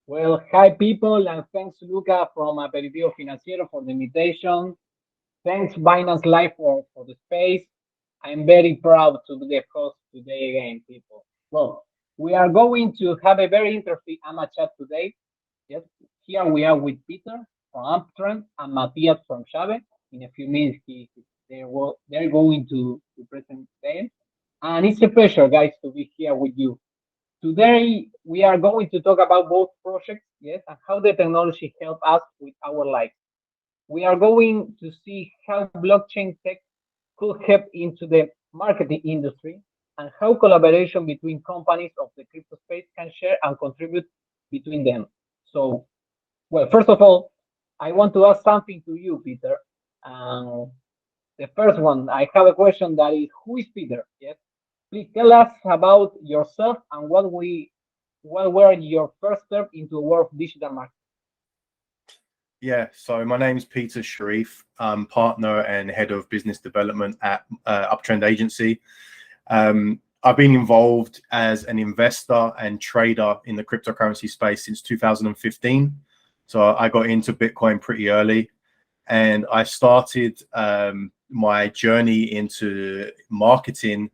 Well, hi people, and thanks Luca from Aperitivo Financiero for the invitation. Thanks Binance Live for the space. I'm very proud to be the host today again, people. Well, we are going to have a very interesting AMA chat today. Yes, here we are with Peter from Uptrend and Matthias from Xave. In a few minutes, they're going to present them. And it's a pleasure, guys, to be here with you. Today, we are going to talk about both projects, yes, and how the technology help us with our lives. We are going to see how blockchain tech could help into the marketing industry and how collaboration between companies of the crypto space can share and contribute between them. So, well, first of all, I want to ask something to you, Peter. The first one, I have a question that is, who is Peter? Yes. Please tell us about yourself and what were your first step into the world of digital marketing. Yeah, so my name is Peter Sherif. I'm partner and head of business development at Uptrend Agency. I've been involved as an investor and trader in the cryptocurrency space since 2015. So I got into Bitcoin pretty early, and I started my journey into marketing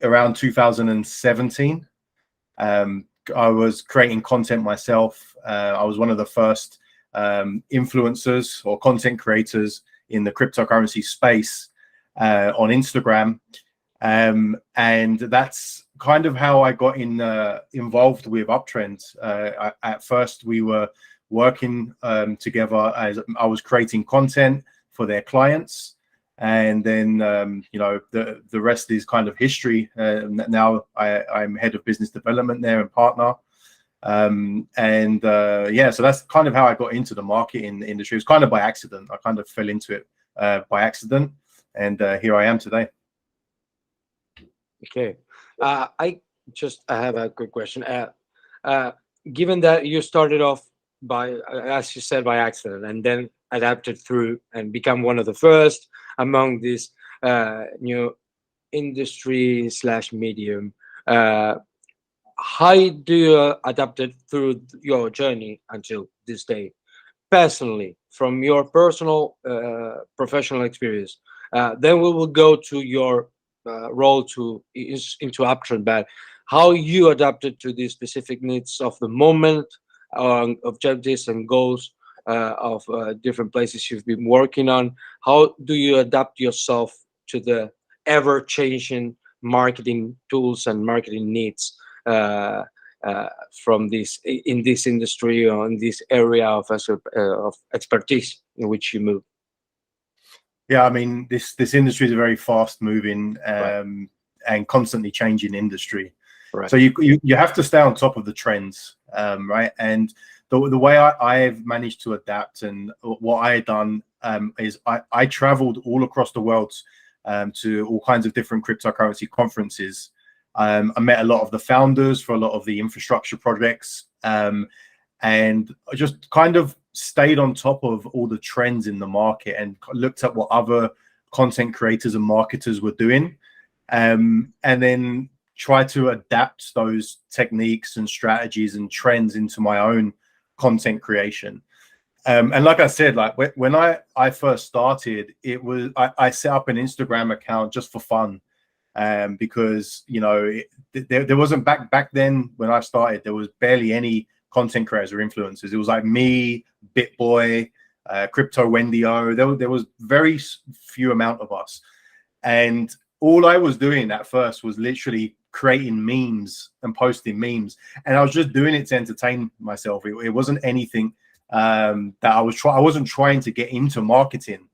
around 2017. I was creating content myself. I was one of the first influencers or content creators in the cryptocurrency space on Instagram. And that's kind of how I got involved with Uptrend. At first, we were working together as I was creating content for their clients. And then, the rest is kind of history. Now I'm head of business development there and partner. Yeah, so that's kind of how I got into the marketing industry. It was kind of by accident. I kind of fell into it by accident. And here I am today. Okay. I have a quick question. Given that you started off by, as you said, by accident, and then adapted through and become one of the first among this new industry / medium, how do you adapt it through your journey until this day? Personally, from your personal professional experience, then we will go to your role into Uptrend, but how you adapted to the specific needs of the moment, objectives and goals of different places you've been working on. How do you adapt yourself to the ever-changing marketing tools and marketing needs from this in this industry or in this area of expertise in which you move? Yeah, I mean, this industry is a very fast-moving and constantly changing industry. Right. So you have to stay on top of the trends, right? And the way I've managed to adapt and what I had done is I traveled all across the world to all kinds of different cryptocurrency conferences. I met a lot of the founders for a lot of the infrastructure projects, and I just kind of stayed on top of all the trends in the market and looked at what other content creators and marketers were doing, and then try to adapt those techniques and strategies and trends into my own content creation. And like I said, like when I first started, it was I set up an Instagram account just for fun, because there wasn't back then when I started, there was barely any content creators or influencers. It was like me, BitBoy, Crypto Wendio. There was very few amount of us, and all I was doing at first was literally creating memes and posting memes, and I was just doing it to entertain myself. It wasn't anything that I wasn't trying to get into marketing,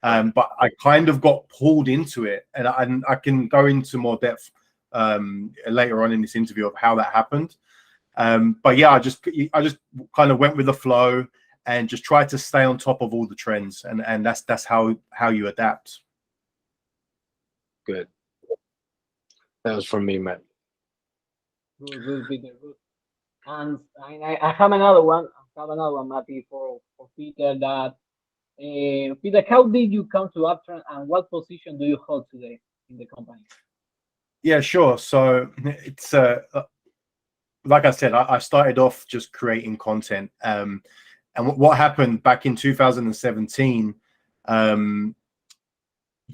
but I kind of got pulled into it, and I can go into more depth later on in this interview of how that happened. But yeah, I just kind of went with the flow and just tried to stay on top of all the trends, and that's how you adapt. Good. That was from me, Matt. Good, Peter, good. And I have another one. Matty, for Peter, that Peter, how did you come to Uptrend, and what position do you hold today in the company? Yeah, sure. So it's like I said, I started off just creating content. And what happened back in 2017,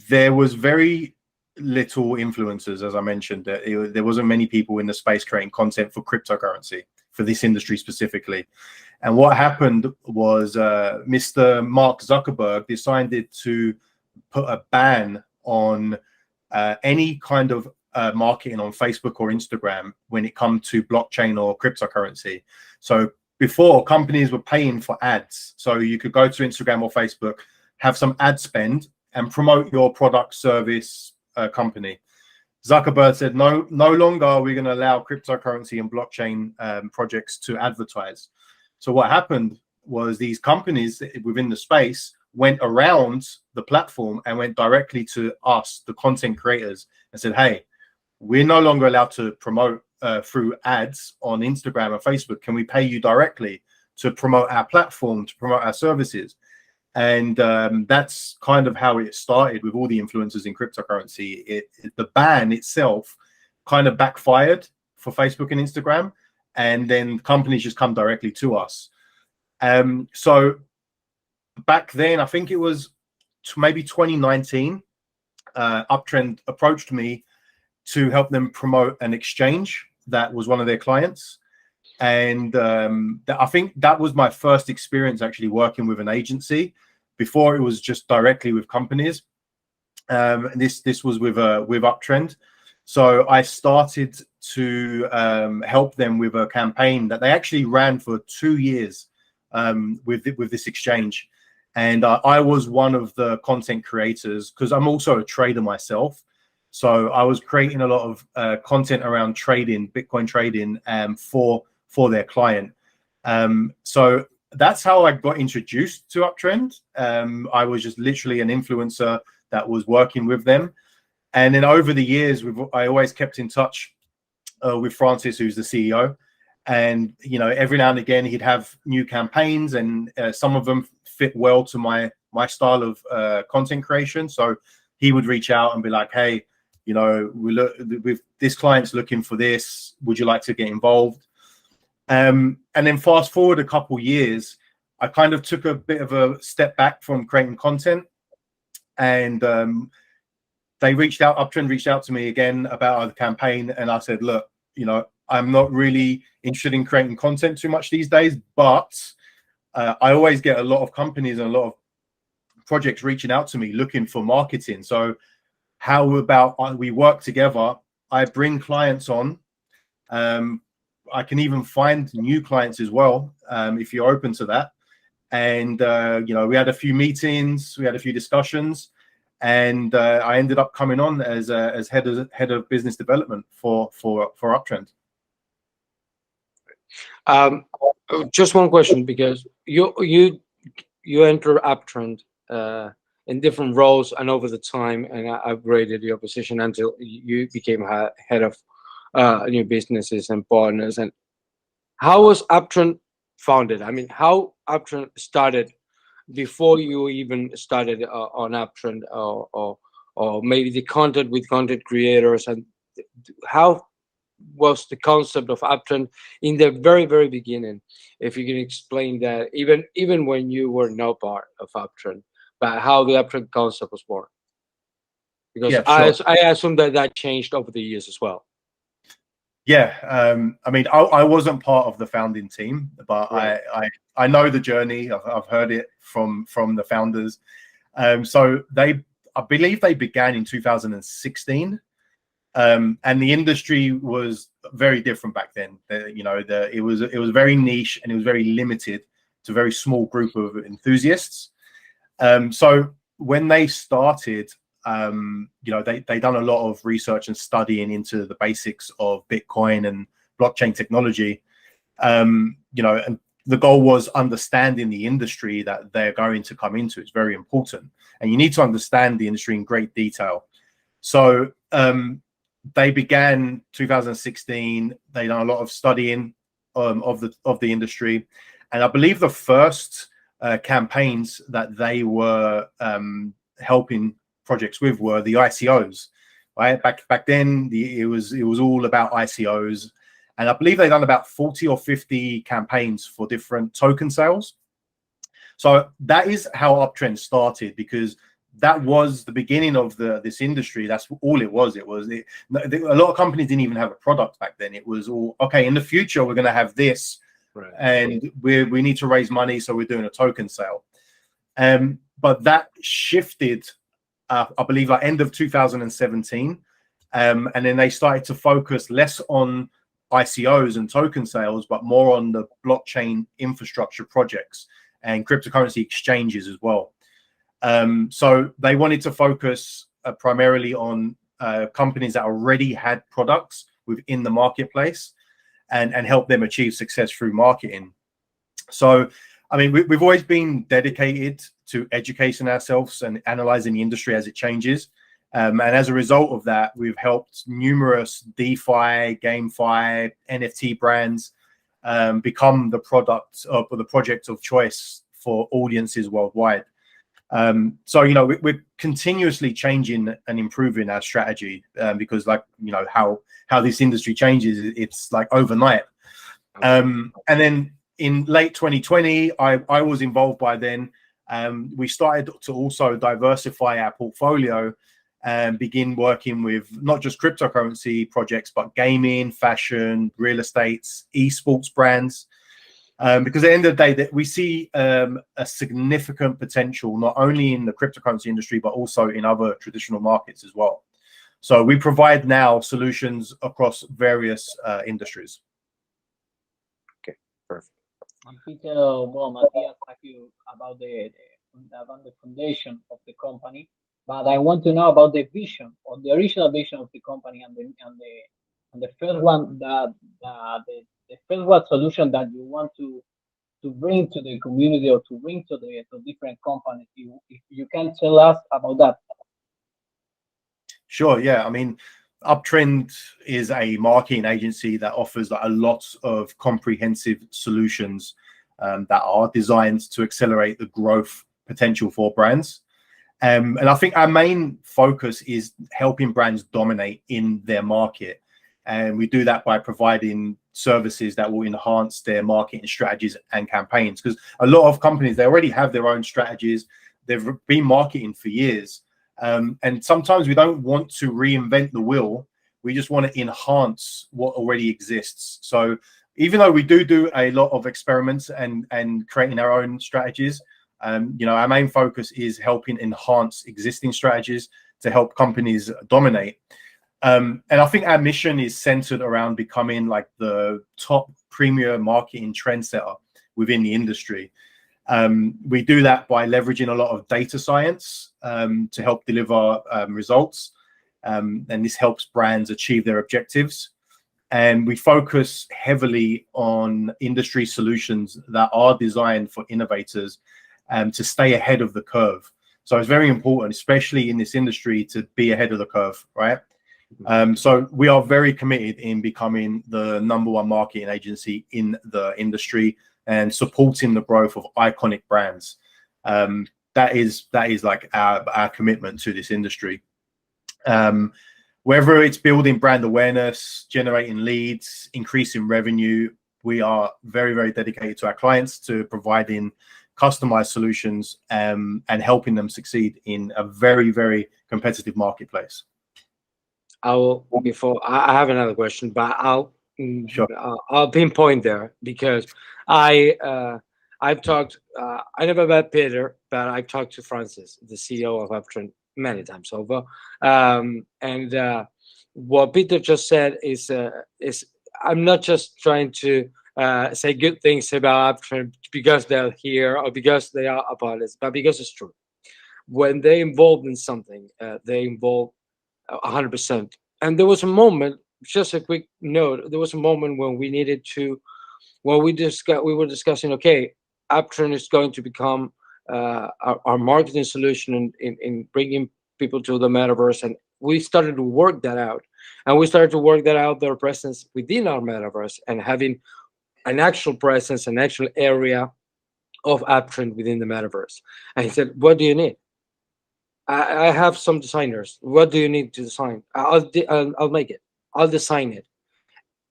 there was very little influencers, as I mentioned. There wasn't many people in the space creating content for cryptocurrency, for this industry specifically. And what happened was Mr. Mark Zuckerberg decided to put a ban on any kind of marketing on Facebook or Instagram when it comes to blockchain or cryptocurrency. So before, companies were paying for ads. So you could go to Instagram or Facebook, have some ad spend, and promote your product, service, company. Zuckerberg said, no longer are we going to allow cryptocurrency and blockchain projects to advertise. So what happened was these companies within the space went around the platform and went directly to us, the content creators, and said, hey, we're no longer allowed to promote through ads on Instagram and Facebook. Can we pay you directly to promote our platform, to promote our services? And that's kind of how it started with all the influencers in cryptocurrency. The ban itself kind of backfired for Facebook and Instagram, and then companies just come directly to us. So back then, I think it was maybe 2019, Uptrend approached me to help them promote an exchange that was one of their clients. And I think that was my first experience actually working with an agency. Before, it was just directly with companies. This was with Uptrend. So I started to help them with a campaign that they actually ran for 2 years with this exchange. And I was one of the content creators because I'm also a trader myself. So I was creating a lot of content around trading, Bitcoin trading, for their client. So that's how I got introduced to Uptrend. I was just literally an influencer that was working with them. And then over the years, I always kept in touch with Francis, who's the CEO. And, you know, every now and again, he'd have new campaigns, and some of them fit well to my style of content creation. So he would reach out and be like, hey, you know, with this client's looking for this. Would you like to get involved? And then fast forward a couple years, I kind of took a bit of a step back from creating content, and Uptrend reached out to me again about a campaign, and I said, look, you know, I'm not really interested in creating content too much these days, but I always get a lot of companies and a lot of projects reaching out to me looking for marketing. So how about we work together? I bring clients on. I can even find new clients as well, if you're open to that. And you know, we had a few meetings, we had a few discussions, and I ended up coming on as head of business development for Uptrend. Just one question, because you enter Uptrend in different roles and over the time, and I upgraded your position until you became head of new businesses and partners. And how was Uptrend founded? I mean, how Uptrend started before you even started on Uptrend, or maybe the content with content creators, and how was the concept of Uptrend in the very, very beginning? If you can explain that, even when you were no part of Uptrend, but how the Uptrend concept was born. Because yeah, sure. I assume that changed over the years as well. Yeah, I mean, I wasn't part of the founding team, but right. I know the journey. I've heard it from the founders. So I believe they began in 2016, and the industry was very different back then. You know, it was very niche, and it was very limited to a very small group of enthusiasts. So when they started, you know, they done a lot of research and studying into the basics of Bitcoin and blockchain technology. You know, and the goal was understanding the industry that they're going to come into. It's very important, and you need to understand the industry in great detail. So they began 2016. They done a lot of studying of the industry, and I believe the first campaigns that they were helping projects with were the ICOs. Right, back then, it was all about ICOs, and I believe they've done about 40 or 50 campaigns for different token sales. So that is how Uptrend started, because that was the beginning of this industry. That's all it was. A lot of companies didn't even have a product back then. It was all, okay, in the future we're going to have this, right, and we need to raise money, so we're doing a token sale. But that shifted, I believe, at end of 2017, and then they started to focus less on ICOs and token sales, but more on the blockchain infrastructure projects and cryptocurrency exchanges as well. So they wanted to focus primarily on companies that already had products within the marketplace, and help them achieve success through marketing. So, I mean, we've always been dedicated to educating ourselves and analyzing the industry as it changes. And as a result of that, we've helped numerous DeFi, GameFi, NFT brands become the product or the project of choice for audiences worldwide. So, you know, we're continuously changing and improving our strategy, because, like, you know, how this industry changes, it's like overnight. And then in late 2020, I was involved by then. We started to also diversify our portfolio and begin working with not just cryptocurrency projects, but gaming, fashion, real estate, esports brands. Because at the end of the day, that we see a significant potential not only in the cryptocurrency industry, but also in other traditional markets as well. So we provide now solutions across various industries. Okay, perfect. Peter, well, Matthias asked you about the foundation of the company, but I want to know about the vision, or the original vision of the company, and the first one, the first one solution that you want to bring to the community, or to bring to different companies. If you can tell us about that. Sure. Yeah. I mean, Uptrend is a marketing agency that offers a lot of comprehensive solutions that are designed to accelerate the growth potential for brands. And I think our main focus is helping brands dominate in their market. And we do that by providing services that will enhance their marketing strategies and campaigns. Because a lot of companies, they already have their own strategies. They've been marketing for years. And sometimes we don't want to reinvent the wheel. We just want to enhance what already exists. So even though we do a lot of experiments and creating our own strategies, you know, our main focus is helping enhance existing strategies to help companies dominate. And I think our mission is centered around becoming like the top premier marketing trendsetter within the industry. We do that by leveraging a lot of data science to help deliver results. And this helps brands achieve their objectives. And we focus heavily on industry solutions that are designed for innovators to stay ahead of the curve. So it's very important, especially in this industry, to be ahead of the curve, right? So we are very committed in becoming the #1 marketing agency in the industry and supporting the growth of iconic brands. That is like our commitment to this industry. Whether it's building brand awareness, generating leads, increasing revenue, we are very, very dedicated to our clients, to providing customized solutions and helping them succeed in a very, very competitive marketplace. I have another question, but Sure. I'll pinpoint there, because I've talked. I never met Peter, but I've talked to Francis, the CEO of Uptrend, many times over. And what Peter just said is I'm not just trying to say good things about Uptrend because they're here or because they are a part of it, but because it's true. When they involved in something, they involve 100%. And there was a moment, just a quick note, there was a moment when we needed to, when we were discussing, okay, Uptrend is going to become our marketing solution in bringing people to the metaverse. And we started to work that out. And we started to work that out, their presence within our metaverse, and having an actual presence, an actual area of Uptrend within the metaverse. And he said, "What do you need? I have some designers. What do you need to design? I'll make it. I'll design it."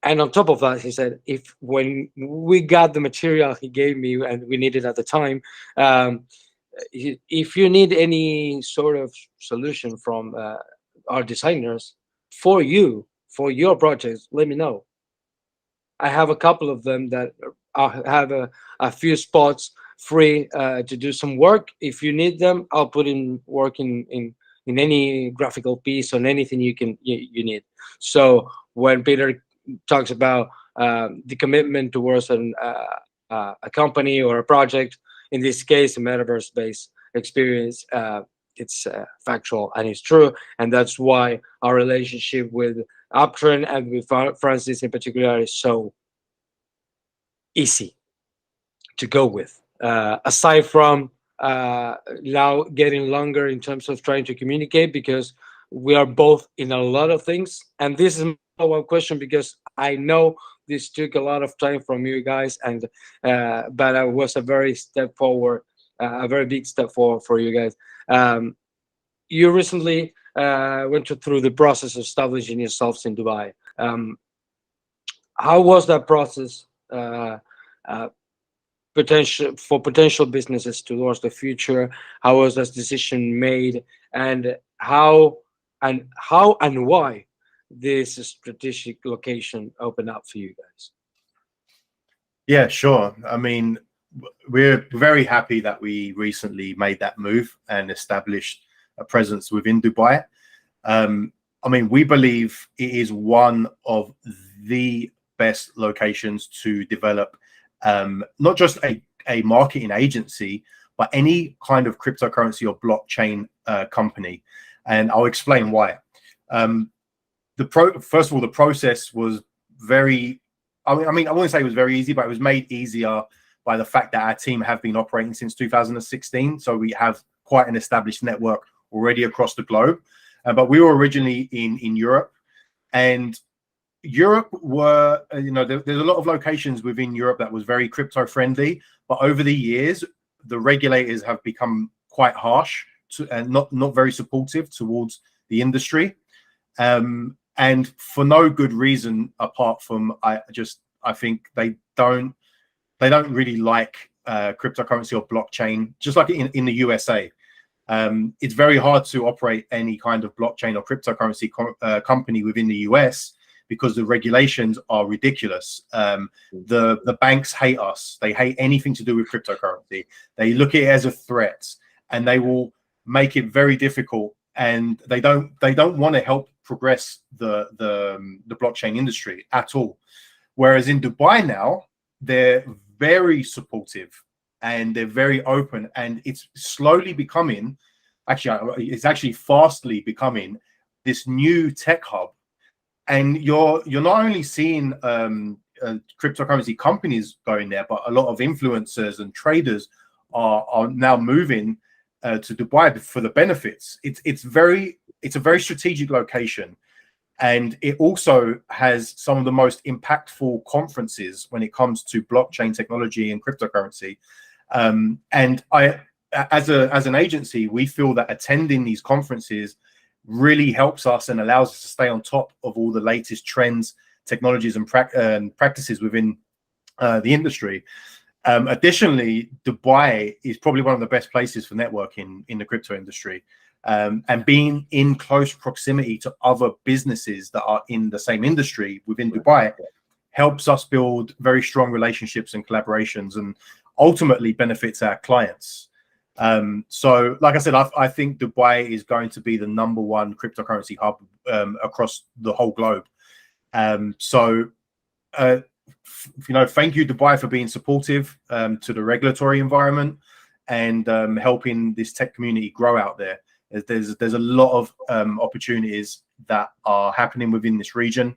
And on top of that, he said, if when we got the material he gave me and we needed at the time, um, if you need any sort of solution from our designers for you, for your projects, let me know. I have a couple of them that have a few spots free to do some work. If you need them, I'll put in work in any graphical piece on anything you need. So when Peter talks about the commitment towards a company or a project, in this case, a metaverse-based experience, it's factual and it's true, and that's why our relationship with Uptrend and with Francis in particular is so easy to go with. Aside from now getting longer in terms of trying to communicate, because we are both in a lot of things, and this is my one question because I know this took a lot of time from you guys, and but it was a very step forward, a very big step forward for you guys. You recently went through the process of establishing yourselves in Dubai. How was that process potential businesses towards the future? How was this decision made, and how and why this strategic location opened up for you guys? Yeah, sure. I mean, we're very happy that we recently made that move and established a presence within Dubai. I mean, we believe it is one of the best locations to develop not just a marketing agency, but any kind of cryptocurrency or blockchain company. And I'll explain why. First of all, the process was very, I mean, I wouldn't say it was very easy, but it was made easier by the fact that our team have been operating since 2016. So we have quite an established network already across the globe. But we were originally in Europe, and Europe were, there's a lot of locations within Europe that was very crypto friendly, but over the years, the regulators have become quite harsh and not very supportive towards the industry. And for no good reason, apart from I think they don't really like cryptocurrency or blockchain, just like in the USA. It's very hard to operate any kind of blockchain or cryptocurrency company within the US because the regulations are ridiculous. The banks hate us. They hate anything to do with cryptocurrency. They look at it as a threat, and they will make it very difficult. And they don't want to help progress the blockchain industry at all. Whereas in Dubai now, they're very supportive and they're very open, and it's slowly becoming, it's actually fastly becoming this new tech hub. And you're not only seeing cryptocurrency companies going there, but a lot of influencers and traders are now moving to Dubai for the benefits. It's a very strategic location, and it also has some of the most impactful conferences when it comes to blockchain technology and cryptocurrency. And as an agency, we feel that attending these conferences really helps us and allows us to stay on top of all the latest trends, technologies, and practices within the industry. Additionally, Dubai is probably one of the best places for networking in the crypto industry. And being in close proximity to other businesses that are in the same industry within Dubai helps us build very strong relationships and collaborations, and ultimately benefits our clients. So like I said, I think Dubai is going to be the #1 cryptocurrency hub across the whole globe. Thank you, Dubai, for being supportive to the regulatory environment and helping this tech community grow out there. There's a lot of opportunities that are happening within this region.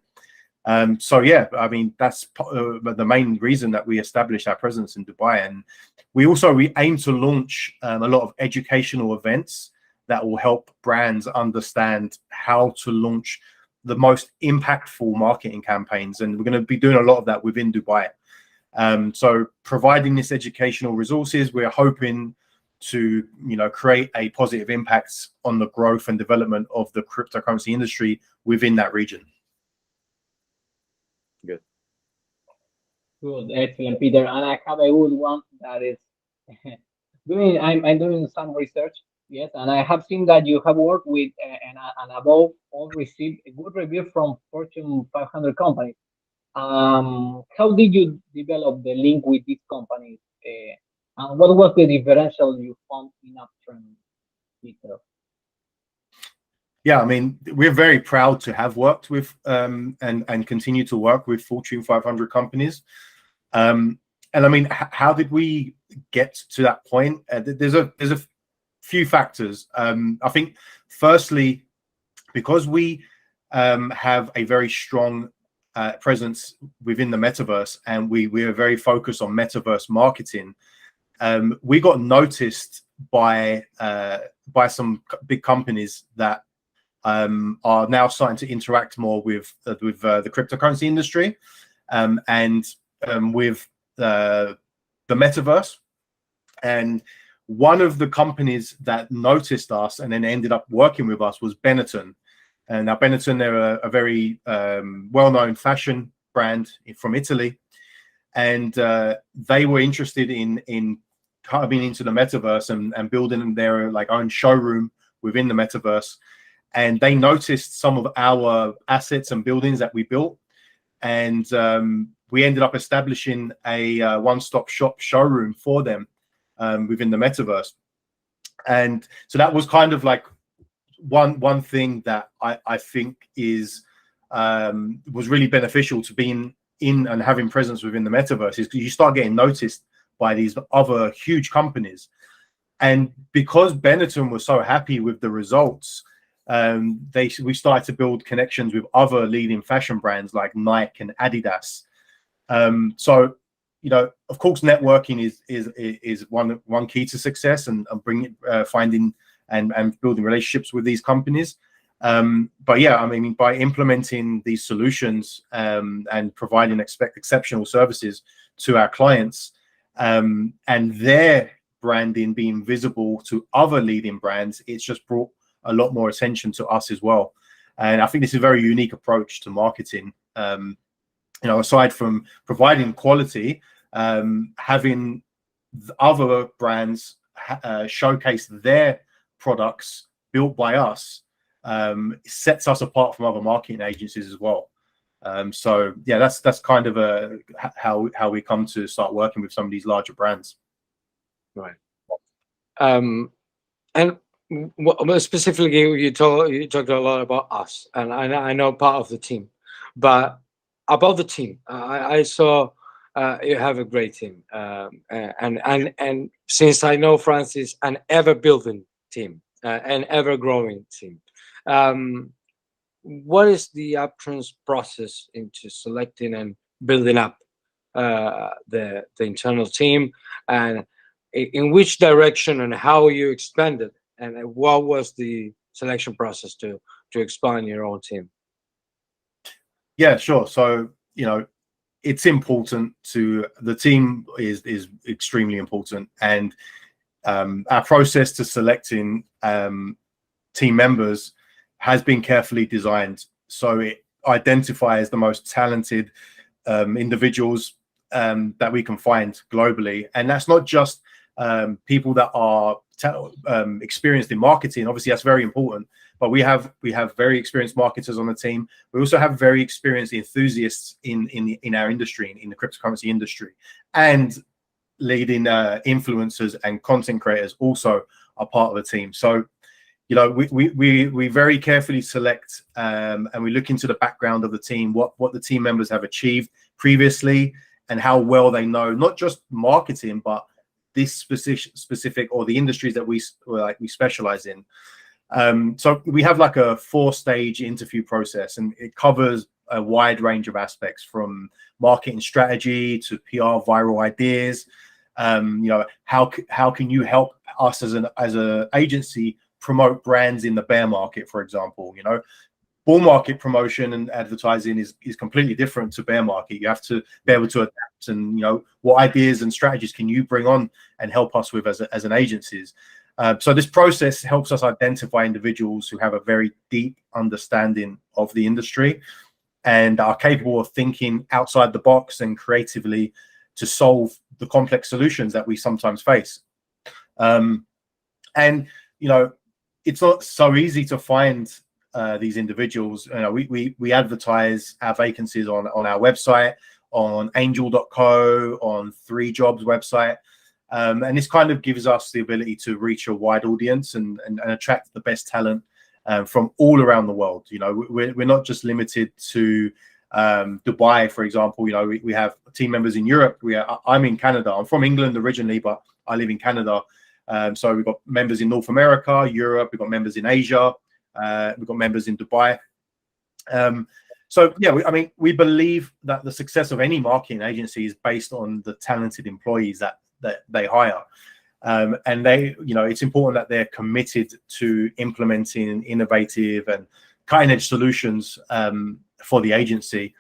So yeah, I mean, that's the main reason that we established our presence in Dubai. And we aim to launch a lot of educational events that will help brands understand how to launch the most impactful marketing campaigns. And we're going to be doing a lot of that within Dubai. So providing this educational resources, we're hoping to create a positive impact on the growth and development of the cryptocurrency industry within that region. Good. Good, excellent, Peter. And I have a good one that is I'm doing some research, yes, and I have seen that you have worked with and above all received a good review from Fortune 500 companies. How did you develop the link with these companies? And what was the differential you found in Uptrend, Peter? Yeah, I mean, we're very proud to have worked with and continue to work with Fortune 500 companies. And I mean, how did we get to that point? There's a few factors. I think, firstly, because we have a very strong presence within the metaverse, and we are very focused on metaverse marketing. We got noticed by some big companies that are now starting to interact more with the cryptocurrency industry, and with the metaverse. And one of the companies that noticed us and then ended up working with us was Benetton. And now Benetton, they're a very well-known fashion brand from Italy, and they were interested in coming into the metaverse and building their own showroom within the metaverse. And they noticed some of our assets and buildings that we built, and we ended up establishing a one-stop shop showroom for them within the metaverse. And so that was kind of like one thing that I think is was really beneficial to being in and having presence within the metaverse, is you start getting noticed by these other huge companies. And because Benetton was so happy with the results, we started to build connections with other leading fashion brands like Nike and Adidas. So, of course, networking is one key to success, and finding and building relationships with these companies. But yeah, I mean, by implementing these solutions and providing exceptional services to our clients, and their branding being visible to other leading brands, it's just brought a lot more attention to us as well. And I think this is a very unique approach to marketing. Aside from providing quality, having other brands showcase their products built by us sets us apart from other marketing agencies as well. So yeah, that's kind of how we come to start working with some of these larger brands. Right. And specifically, you talked a lot about us, and I know part of the team, but about the team, I saw you have a great team, and since I know Francis, an ever building team, an ever growing team. What is the Uptrend's process into selecting and building up the internal team, and in which direction and how you expanded, and what was the selection process to expand your own team? Yeah, sure. So, it's important the team is extremely important, and our process to selecting team members has been carefully designed. So it identifies the most talented individuals that we can find globally. And that's not just people that are experienced in marketing. Obviously, that's very important. But we have very experienced marketers on the team. We also have very experienced enthusiasts in our industry, in the cryptocurrency industry, and leading influencers and content creators also are part of the team. So, we very carefully select and we look into the background of the team, what the team members have achieved previously, and how well they know not just marketing, but this specific or the industries that we specialize in. So we have like a 4-stage interview process, and it covers a wide range of aspects, from marketing strategy to PR viral ideas. How can you help us as an agency promote brands in the bear market, for example? bull market promotion and advertising is completely different to bear market. You have to be able to adapt, and what ideas and strategies can you bring on and help us with as an agencies. So this process helps us identify individuals who have a very deep understanding of the industry and are capable of thinking outside the box and creatively to solve the complex solutions that we sometimes face. And it's not so easy to find these individuals. We advertise our vacancies on our website, on angel.co, on 3Jobs website. And this kind of gives us the ability to reach a wide audience and attract the best talent from all around the world. We're not just limited to Dubai, for example. We have team members in Europe. I'm in Canada. I'm from England originally, but I live in Canada. So we've got members in North America, Europe. We've got members in Asia. We've got members in Dubai. So yeah, we believe that the success of any marketing agency is based on the talented employees that they hire. And it's important that they're committed to implementing innovative and cutting-edge solutions for the agency.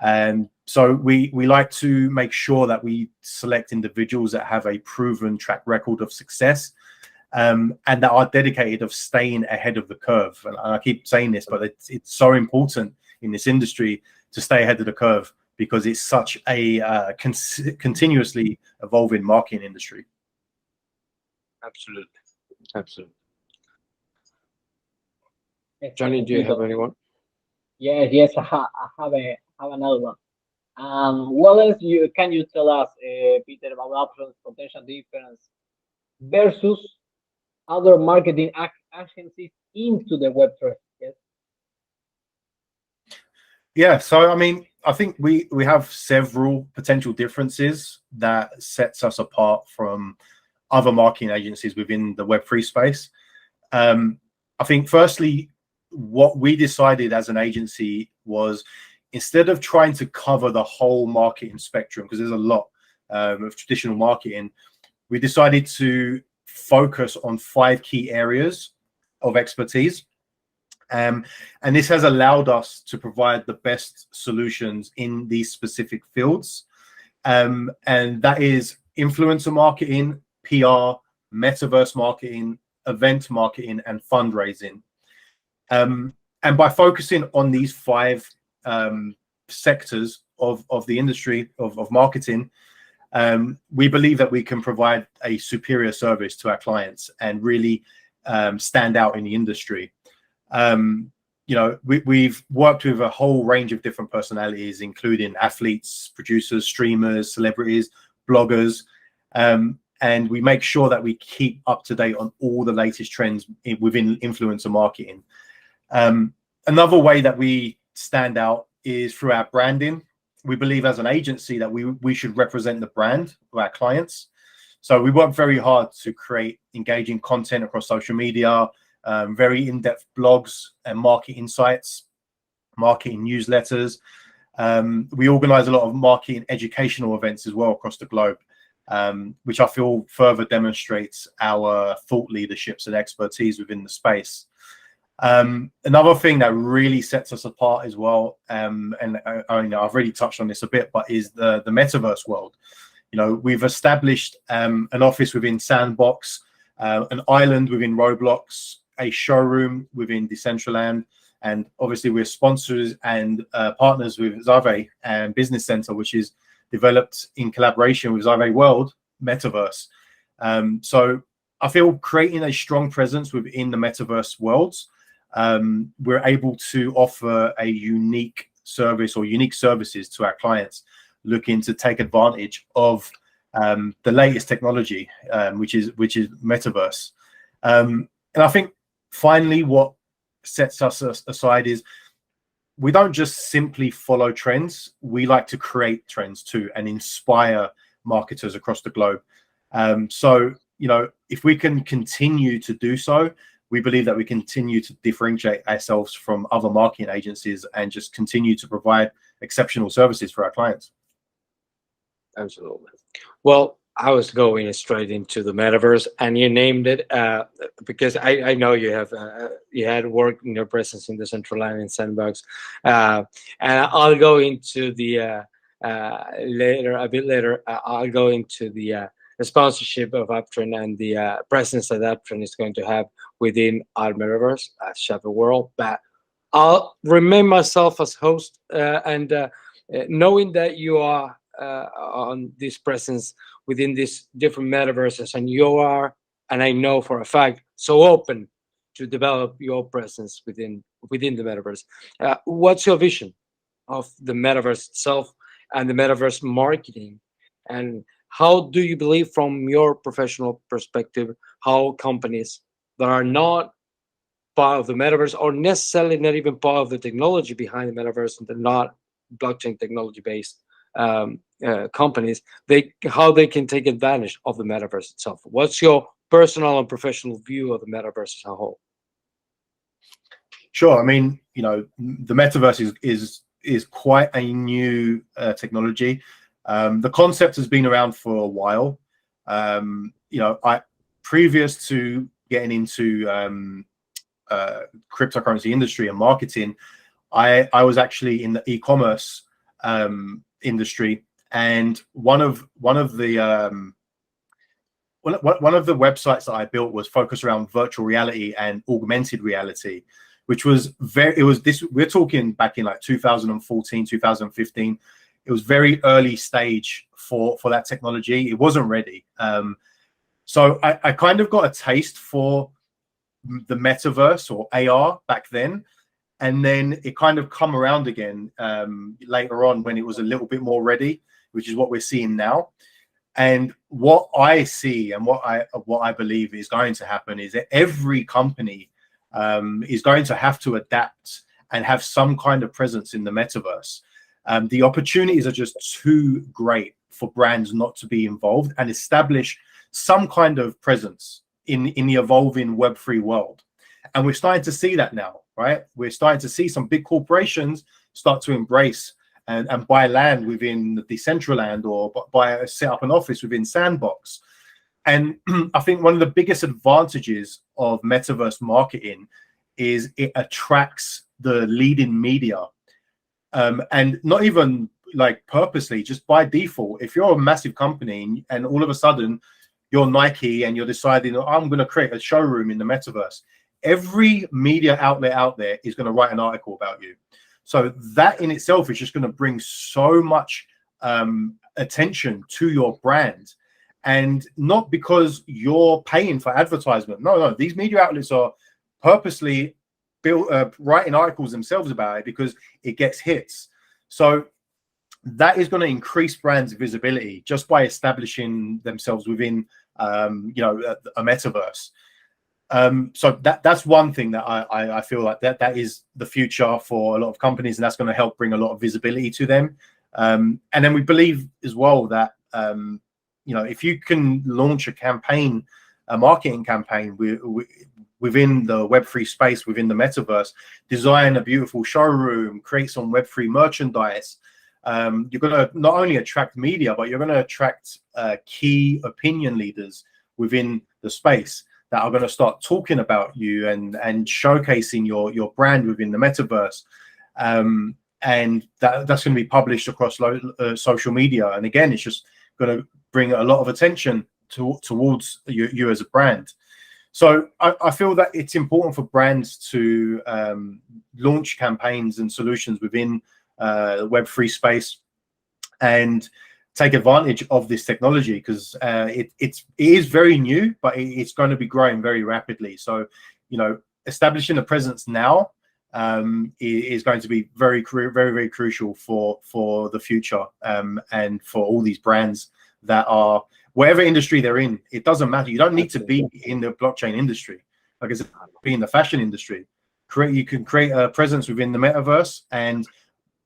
And so we like to make sure that we select individuals that have a proven track record of success, and that are dedicated of staying ahead of the curve. And I keep saying this, but it's so important in this industry to stay ahead of the curve, because it's such a continuously evolving marketing industry. Absolutely. Johnny, do you have anyone? Yes, I have another one. What else can you tell us, Peter, about Uptrend's potential difference versus other marketing agencies into the web traffic? Yes. Yeah, so I think we have several potential differences that sets us apart from other marketing agencies within the Web3 space. I think firstly, what we decided as an agency was, instead of trying to cover the whole marketing spectrum, because there's a lot of traditional marketing, we decided to focus on 5 key areas of expertise. And this has allowed us to provide the best solutions in these specific fields. And that is influencer marketing, PR, metaverse marketing, event marketing, and fundraising. And by focusing on these 5 sectors of the industry of marketing, we believe that we can provide a superior service to our clients and really stand out in the industry. We've worked with a whole range of different personalities, including athletes, producers, streamers, celebrities, bloggers, and we make sure that we keep up to date on all the latest trends within influencer marketing. Another way that we stand out is through our branding. We believe as an agency that we should represent the brand of our clients. So we work very hard to create engaging content across social media, very in-depth blogs and market insights, marketing newsletters. We organize a lot of marketing educational events as well across the globe, which I feel further demonstrates our thought leaderships and expertise within the space. Another thing that really sets us apart as well, and I've already touched on this a bit, but is the metaverse world. We've established an office within Sandbox, an island within Roblox, a showroom within Decentraland, and obviously we're sponsors and partners with Xave and Business Center, which is developed in collaboration with Xave World Metaverse. So I feel creating a strong presence within the metaverse worlds, we're able to offer a unique service or unique services to our clients looking to take advantage of the latest technology, which is metaverse. And I think finally what sets us aside is we don't just simply follow trends. We like to create trends too and inspire marketers across the globe. So if we can continue to do so, we believe that we continue to differentiate ourselves from other marketing agencies and just continue to provide exceptional services for our clients. Absolutely. Well, I was going straight into the metaverse, and you named it because I know you had worked in your presence in the Central Line and Sandbox, and I'll go into the later a bit later. I'll go into the sponsorship of Uptrend and the presence that Uptrend is going to have within our metaverse, Xave World. But I'll remain myself as host, and knowing that you are on this presence within these different metaverses, and you are, and I know for a fact, so open to develop your presence within the metaverse. What's your vision of the metaverse itself and the metaverse marketing, and how do you believe, from your professional perspective, how companies that are not part of the metaverse, or necessarily not even part of the technology behind the metaverse, and they're not blockchain technology based companies, how they can take advantage of the metaverse itself? What's your personal and professional view of the metaverse as a whole? Sure. I mean, the metaverse is quite a new technology. The concept has been around for a while. I previous to getting into cryptocurrency industry and marketing, I was actually in the e-commerce industry, and one of the websites that I built was focused around virtual reality and augmented reality, which was we're talking back in like 2014, 2015. It was very early stage for that technology. It wasn't ready. So I kind of got a taste for the metaverse or AR back then. And then it kind of come around again later on when it was a little bit more ready, which is what we're seeing now. And what I see and what I believe is going to happen is that every company is going to have to adapt and have some kind of presence in the metaverse. The opportunities are just too great for brands not to be involved and establish some kind of presence in the evolving Web3 world. And we're starting to see that now, right? We're starting to see some big corporations start to embrace and buy land within Decentraland, or set up an office within Sandbox. And I think one of the biggest advantages of metaverse marketing is it attracts the leading media, and not even like purposely, just by default. If you're a massive company and all of a sudden you're Nike and you're deciding, oh, I'm going to create a showroom in the metaverse, every media outlet out there is going to write an article about you. So that in itself is just going to bring so much attention to your brand, and not because you're paying for advertisement. No, these media outlets are purposely built writing articles themselves about it because it gets hits. So that is going to increase brands' visibility just by establishing themselves within a metaverse. So that's one thing that I feel like that is the future for a lot of companies, and that's going to help bring a lot of visibility to them. And then we believe as well that if you can launch a marketing campaign within the Web3 space, within the metaverse, design a beautiful showroom, create some Web3 merchandise, you're going to not only attract media, but you're going to attract key opinion leaders within the space that are going to start talking about you and showcasing your brand within the metaverse. And that's going to be published across social media. And again, it's just going to bring a lot of attention towards you as a brand. So I feel that it's important for brands to launch campaigns and solutions within the Web3 space and take advantage of this technology, because it is very new, but it's going to be growing very rapidly. So, establishing a presence now is going to be very, very, very crucial for the future, and for all these brands that are whatever industry they're in. It doesn't matter. You don't need to be in the blockchain industry. Like I said, be in the fashion industry. You can create a presence within the metaverse, and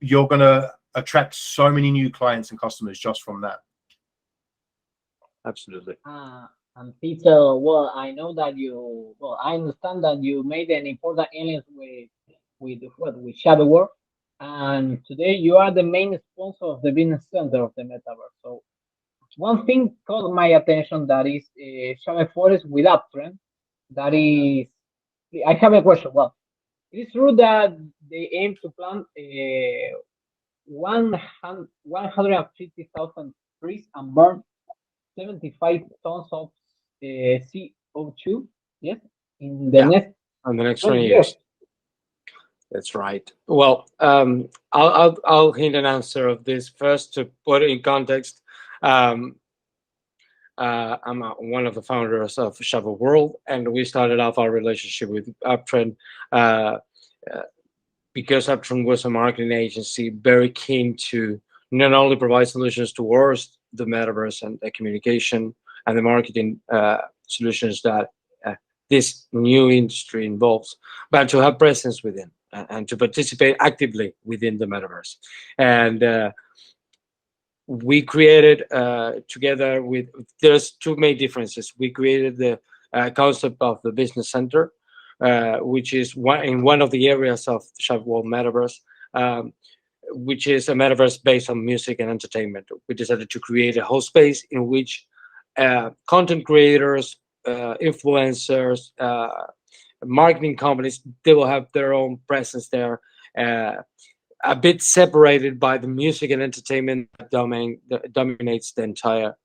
you're going to attract so many new clients and customers just from that. Absolutely. And Peter, well, I know that I understand that you made an important alliance with Xave World, and today you are the main sponsor of the business center of the metaverse. So one thing caught my attention, that is Xave Forest with Uptrend. That is, I have a question. Well, it is true that they aim to plant 150,000 trees and burn 75 tons of CO2, yes, in the Yeah, next on the next 20 20 years. years. That's right. Well, I'll hint an answer of this first to put it in context. Um, I'm one of the founders of Shovel World, and we started off our relationship with Uptrend uh, uh, because Uptrend was a marketing agency very keen to not only provide solutions towards the metaverse and the communication and the marketing solutions that this new industry involves, but to have presence within and to participate actively within the metaverse. And we created together with, there's two main differences. We created the concept of the business center, which is in one of the areas of the Shop World Metaverse, um, which is a metaverse based on music and entertainment. We decided to create a whole space in which content creators, influencers, marketing companies, they will have their own presence there, a bit separated by the music and entertainment domain that dominates the entire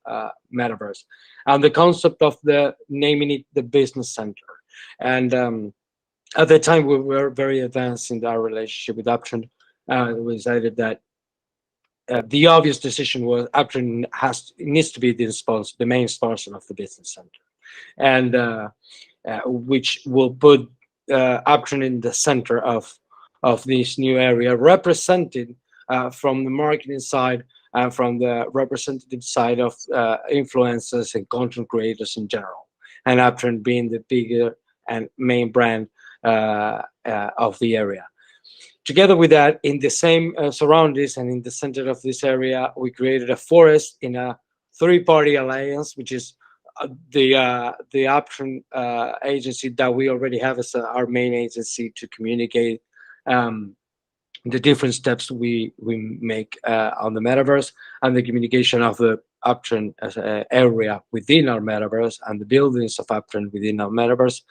metaverse. And the concept of the naming it the business center. And at the time, we were very advanced in our relationship with Uptrend. We decided that the obvious decision was Uptrend needs to be the sponsor, the main sponsor of the business center, and which will put Uptrend in the center of this new area, represented from the marketing side and from the representative side of influencers and content creators in general, and Uptrend being the bigger and main brand of the area. Together with that, in the same surroundings and in the center of this area, we created a forest in a three-party alliance, which is the Uptrend agency that we already have as our main agency to communicate the different steps we make on the metaverse, and the communication of the Uptrend area within our metaverse and the buildings of Uptrend within our metaverse.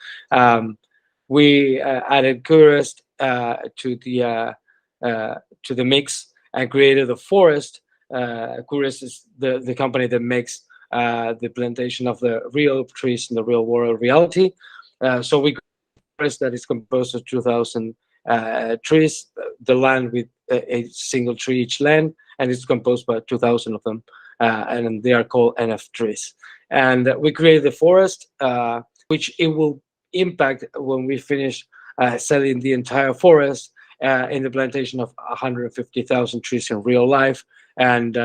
We added Curist to the mix and created the forest. Curist is the company that makes the plantation of the real trees in the real world reality. So we forest that is composed of 2,000 trees, the land with a single tree each land, and it's composed by 2,000 of them, and they are called NF trees. And we created the forest, which it will impact when we finish selling the entire forest in the plantation of 150,000 trees in real life, and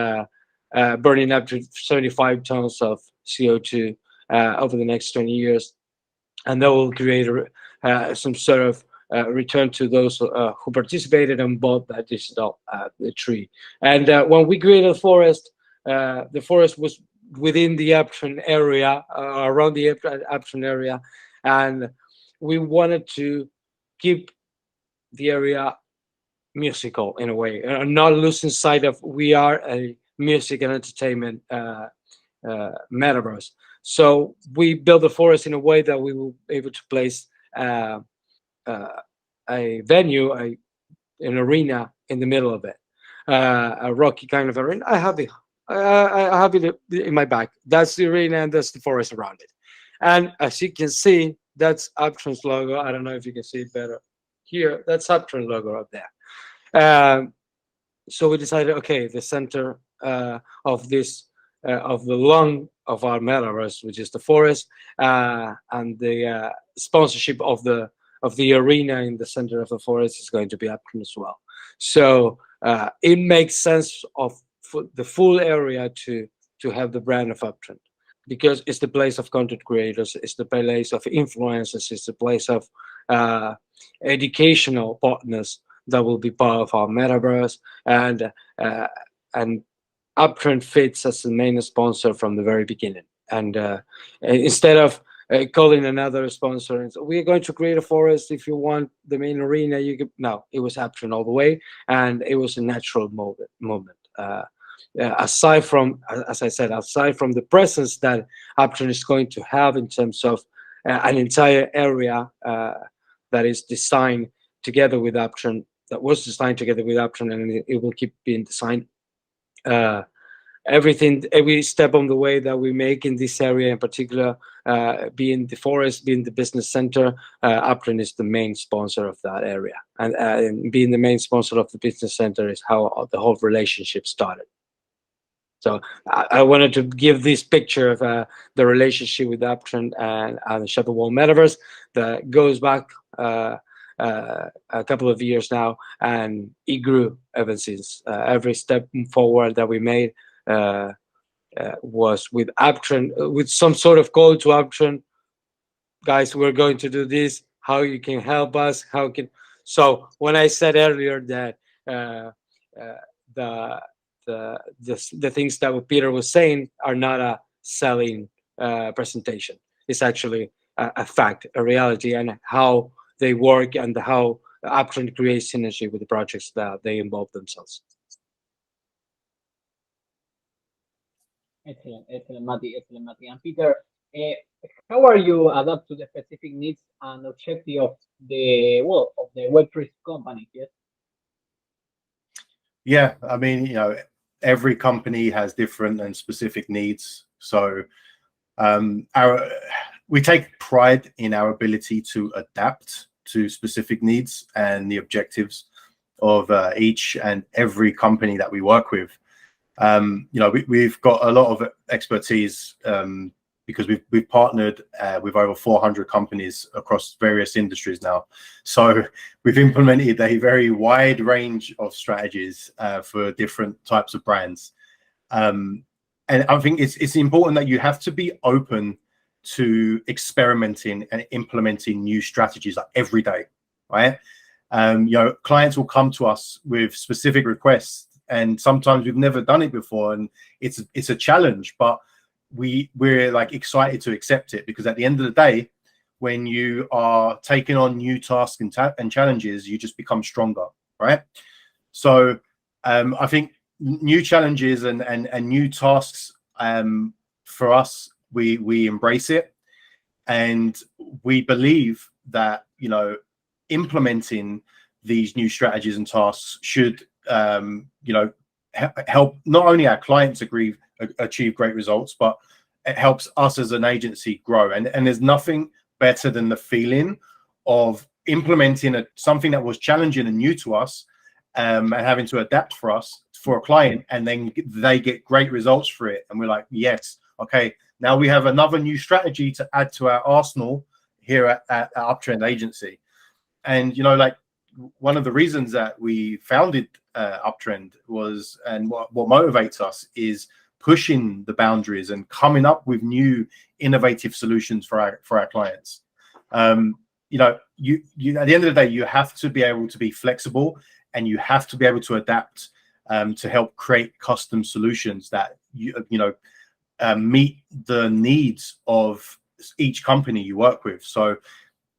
burning up to 75 tons of CO2 over the next 20 years. And that will create some sort of return to those who participated and bought that digital the tree. And when we created the forest was within the Uptrend area, around the Uptrend area, and we wanted to keep the area musical in a way, not losing sight of we are a music and entertainment metaverse. So we built the forest in a way that we will be able to place a venue, an arena in the middle of it, a rocky kind of arena. I have it in my back. That's the arena, and that's the forest around it. And as you can see, that's Uptrend's logo. I don't know if you can see it better here. That's Uptrend logo up there. So we decided, okay, the center of this of the lung of our metaverse, which is the forest, and the sponsorship of the arena in the center of the forest is going to be Uptrend as well. So it makes sense of the full area to have the brand of Uptrend, because it's the place of content creators, it's the place of influencers, it's the place of educational partners that will be part of our metaverse, and Uptrend fits as the main sponsor from the very beginning. And instead of calling another sponsor and so we're going to create a forest, if you want the main arena, you can. No, it was Uptrend all the way, and it was a natural moment. aside from, as I said, aside from the presence that Uptrend is going to have in terms of an entire area that is designed together with Uptrend, that was designed together with Uptrend, and it will keep being designed. Everything, every step on the way that we make in this area in particular, being the forest, being the business center, Uptrend is the main sponsor of that area. And being the main sponsor of the business center is how the whole relationship started. So I wanted to give this picture of the relationship with Uptrend and the Xave World Metaverse that goes back a couple of years now, and it grew ever since. Every step forward that we made was with Uptrend, with some sort of call to Uptrend. Guys, we're going to do this. How you can help us? How can? So when I said earlier that the things that Peter was saying are not a selling presentation. It's actually a fact, a reality, and how they work and how Uptrend creates synergy with the projects that they involve themselves. Excellent, excellent, Mati, excellent, Mati. And Peter, how are you adapt to the specific needs and objective of the Web3 company? Yes. Yeah, I mean, you know, every company has different and specific needs. So we take pride in our ability to adapt to specific needs and the objectives of each and every company that we work with. You know, we've got a lot of expertise because we've partnered with over 400 companies across various industries now. So we've implemented a very wide range of strategies for different types of brands. And I think it's important that you have to be open to experimenting and implementing new strategies like every day, right? You know, clients will come to us with specific requests, and sometimes we've never done it before, and it's a challenge, but we're like excited to accept it, because at the end of the day, when you are taking on new tasks and challenges, you just become stronger, right? So I think new challenges and new tasks, for us, we embrace it, and we believe that, you know, implementing these new strategies and tasks should you know, help not only our clients achieve great results, but it helps us as an agency grow. And there's nothing better than the feeling of implementing something that was challenging and new to us, and having to adapt for a client, and then they get great results for it, and we're like, yes, okay, now we have another new strategy to add to our arsenal here at Uptrend Agency. And, you know, like, one of the reasons that we founded Uptrend was, and what motivates us, is pushing the boundaries and coming up with new innovative solutions for our clients. You know, you at the end of the day, you have to be able to be flexible, and you have to be able to adapt to help create custom solutions that meet the needs of each company you work with. So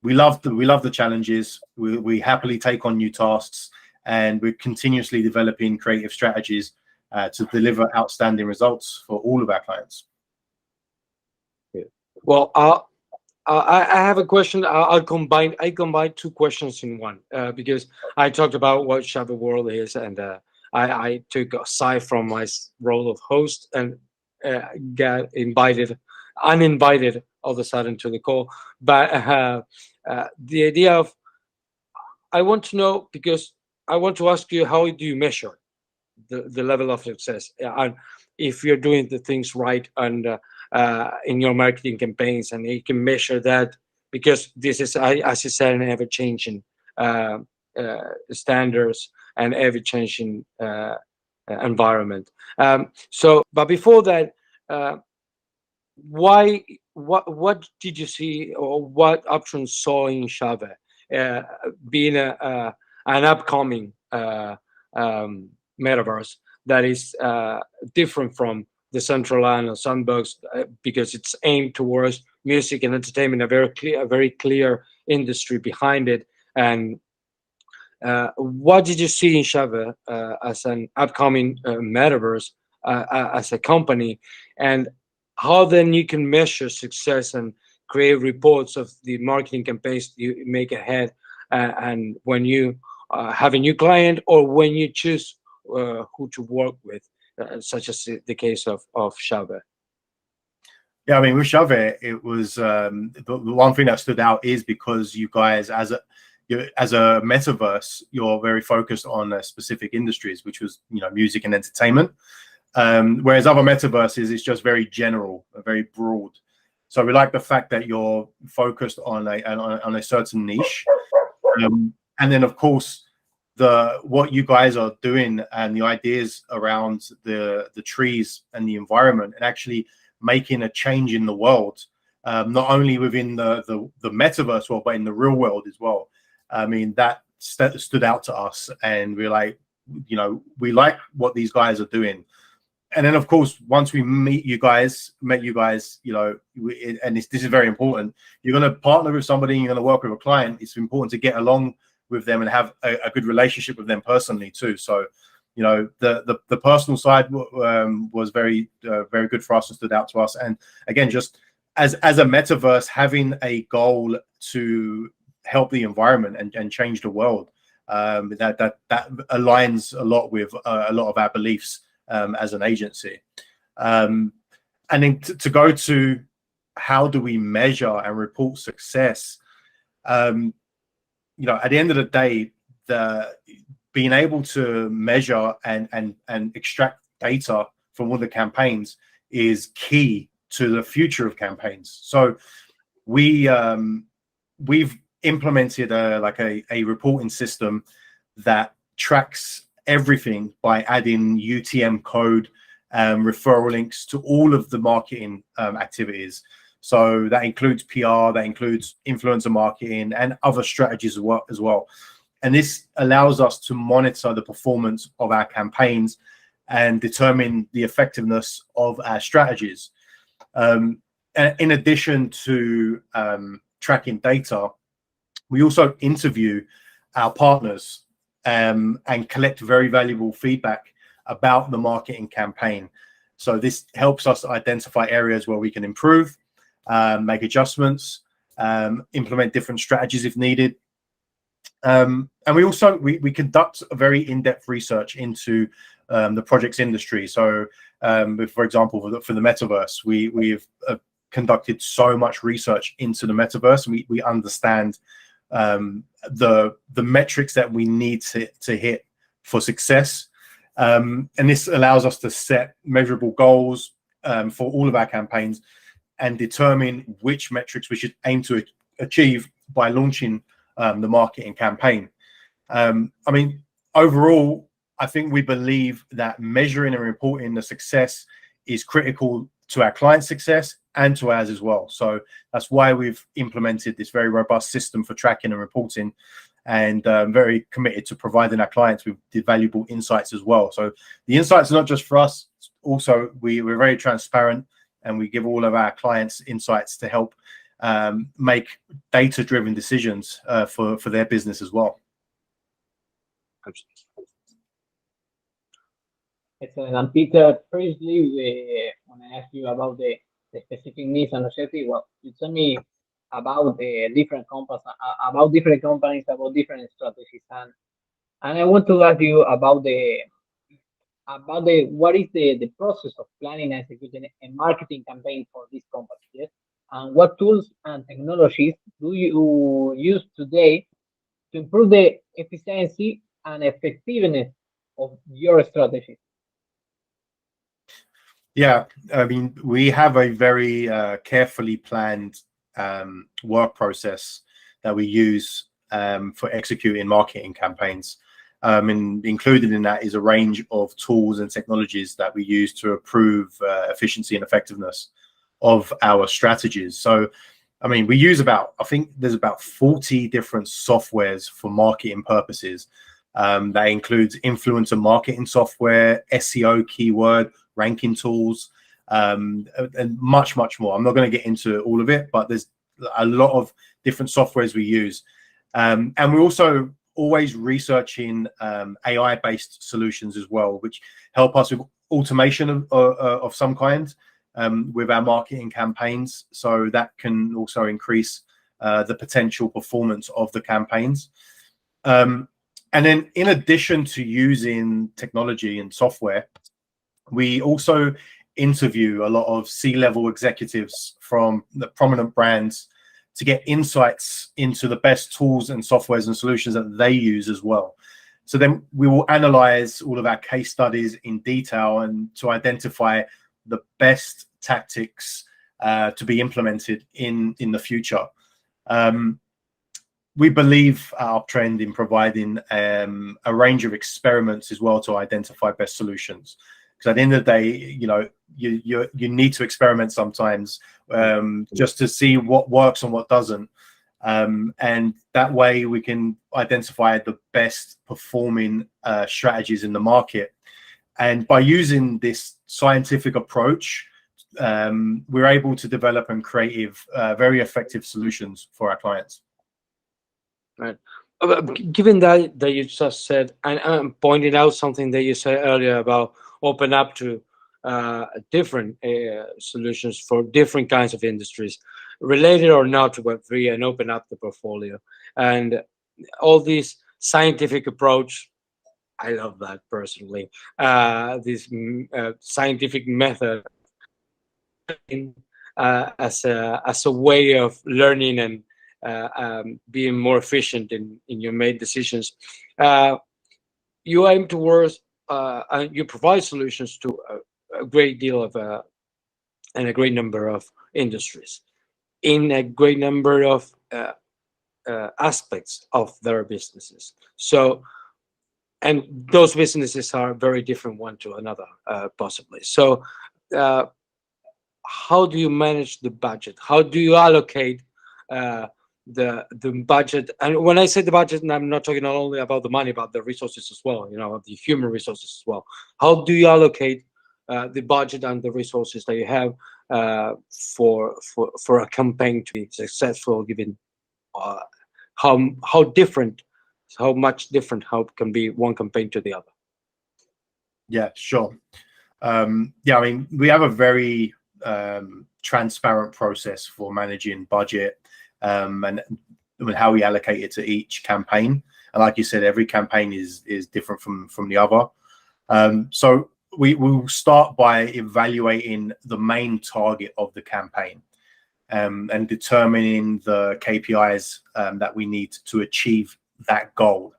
we love the challenges. We happily take on new tasks, and we're continuously developing creative strategies to deliver outstanding results for all of our clients. Well, I have a question. I combine two questions in one, because I talked about what Xave World is, and I took aside from my role of host and got uninvited all of a sudden to the call. But the idea of, I want to know, because I want to ask you, how do you measure the level of success, and if you're doing the things right and in your marketing campaigns, and you can measure that, because this is, as you said, an ever-changing standards and ever-changing environment. But before that, what did you see, or what Uptrend saw in Xave, being an upcoming metaverse that is different from the Decentraland or Sandbox, because it's aimed towards music and entertainment, a very clear industry behind it. And what did you see in Xave as an upcoming metaverse as a company, and how then you can measure success and create reports of the marketing campaigns you make ahead, and when you have a new client or when you choose who to work with, such as the case of Xave. Yeah, I mean, with Xave, it was the one thing that stood out is because you guys, as a metaverse, you're very focused on specific industries, which was, you know, music and entertainment. Whereas other metaverses, it's just very general, very broad. So we like the fact that you're focused on a certain niche, and then of course what you guys are doing and the ideas around the trees and the environment, and actually making a change in the world, not only within the metaverse world, but in the real world as well. I mean, that stood out to us, and we're like, you know, we like what these guys are doing. And then, of course, once we met you guys, you know, and this is very important. You're going to partner with somebody, you're going to work with a client. It's important to get along with them and have a good relationship with them personally too. So, you know, the personal side was very good for us and stood out to us. And again, just as a metaverse, having a goal to help the environment and change the world, that aligns a lot with a lot of our beliefs as an agency. And then to go to how do we measure and report success, you know, at the end of the day, being able to measure and extract data from all the campaigns is key to the future of campaigns. So we've implemented a reporting system that tracks everything by adding UTM code, referral links to all of the marketing activities. So that includes PR, that includes influencer marketing and other strategies as well. And this allows us to monitor the performance of our campaigns and determine the effectiveness of our strategies. And in addition to tracking data, we also interview our partners and collect very valuable feedback about the marketing campaign. So this helps us identify areas where we can improve, make adjustments, implement different strategies if needed. And we also we conduct a very in-depth research into the project's industry. So for example, for the metaverse, we've conducted so much research into the metaverse. We understand the metrics that we need to hit for success, and this allows us to set measurable goals for all of our campaigns and determine which metrics we should aim to achieve by launching the marketing campaign. I mean, overall, I think we believe that measuring and reporting the success is critical to our client success and to ours as well. So that's why we've implemented this very robust system for tracking and reporting, and very committed to providing our clients with the valuable insights as well. So the insights are not just for us, also we're very transparent, and we give all of our clients insights to help make data-driven decisions for their business as well. Excellent. And Peter, previously, when I asked you about the specific needs and objectives, well, you told me about different companies, about different strategies, and I want to ask you about what is the process of planning and executing a marketing campaign for this company, yes? And what tools and technologies do you use today to improve the efficiency and effectiveness of your strategy? Yeah, I mean, we have a very carefully planned work process that we use for executing marketing campaigns. And included in that is a range of tools and technologies that we use to improve efficiency and effectiveness of our strategies. So, I mean, we use I think there's about 40 different softwares for marketing purposes. That includes influencer marketing software, SEO keyword, ranking tools, and much more. I'm not going to get into all of it, but there's a lot of different softwares we use. And we're also always researching AI-based solutions as well, which help us with automation of some kind with our marketing campaigns, so that can also increase the potential performance of the campaigns. And then in addition to using technology and software, we also interview a lot of C-level executives from the prominent brands to get insights into the best tools and softwares and solutions that they use as well. So then we will analyze all of our case studies in detail and to identify the best tactics to be implemented in the future. We believe at Uptrend in providing a range of experiments as well to identify best solutions. Because at the end of the day, you know, you need to experiment sometimes just to see what works and what doesn't. And that way we can identify the best performing strategies in the market. And by using this scientific approach, we're able to develop and create very effective solutions for our clients. Right. Given that you just said and pointed out something that you said earlier about open up to different solutions for different kinds of industries, related or not to Web3, and open up the portfolio and all this scientific approach. I love that personally. This scientific method as a way of learning and being more efficient in your made decisions. You aim towards and you provide solutions to a great deal of and a great number of industries in a great number of aspects of their businesses. So, and those businesses are very different one to another, possibly. So how do you manage the budget? How do you allocate the budget? And when I say the budget, and I'm not talking not only about the money, but the resources as well, you know, the human resources as well. How do you allocate the budget and the resources that you have for a campaign to be successful, given how much different can be one campaign to the other? Yeah, sure. Yeah, I mean, we have a very transparent process for managing budget and how we allocate it to each campaign. And like you said, every campaign is different from the other. So we will start by evaluating the main target of the campaign and determining the KPIs that we need to achieve that goal.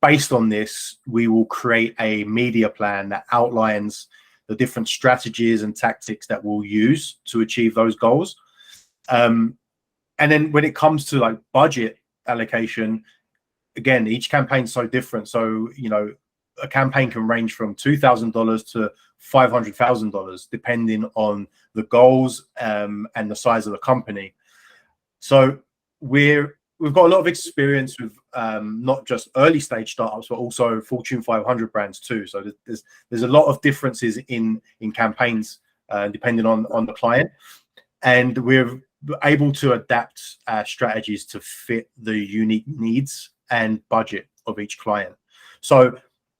Based on this, we will create a media plan that outlines the different strategies and tactics that we'll use to achieve those goals. And then when it comes to like budget allocation, again, each campaign is so different. So, you know, a campaign can range from $2,000 to $500,000, depending on the goals and the size of the company. So we've got a lot of experience with not just early stage startups, but also Fortune 500 brands too. So there's a lot of differences in campaigns depending on the client, and we're able to adapt our strategies to fit the unique needs and budget of each client. So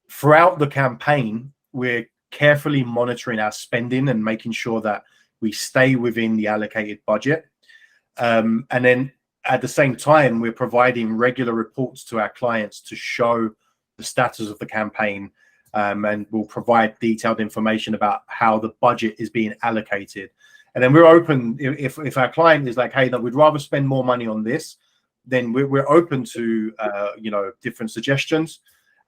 throughout the campaign, we're carefully monitoring our spending and making sure that we stay within the allocated budget. And then at the same time, we're providing regular reports to our clients to show the status of the campaign, and we'll provide detailed information about how the budget is being allocated. And then we're open, if our client is like, hey, no, we'd rather spend more money on this, then we're open to you know, different suggestions.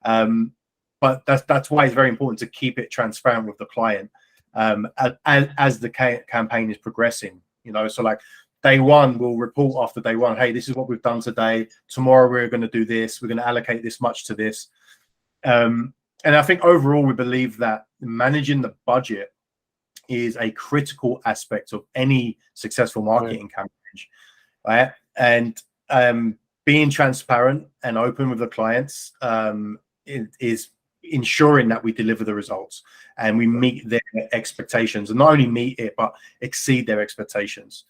But that's why it's very important to keep it transparent with the client as the campaign is progressing. You know, so like day one, we'll report after day one, hey, this is what we've done today. Tomorrow we're going to do this. We're going to allocate this much to this. And I think overall we believe that managing the budget is a critical aspect of any successful marketing campaign, right? And being transparent and open with the clients is ensuring that we deliver the results and we meet their expectations, and not only meet it but exceed their expectations.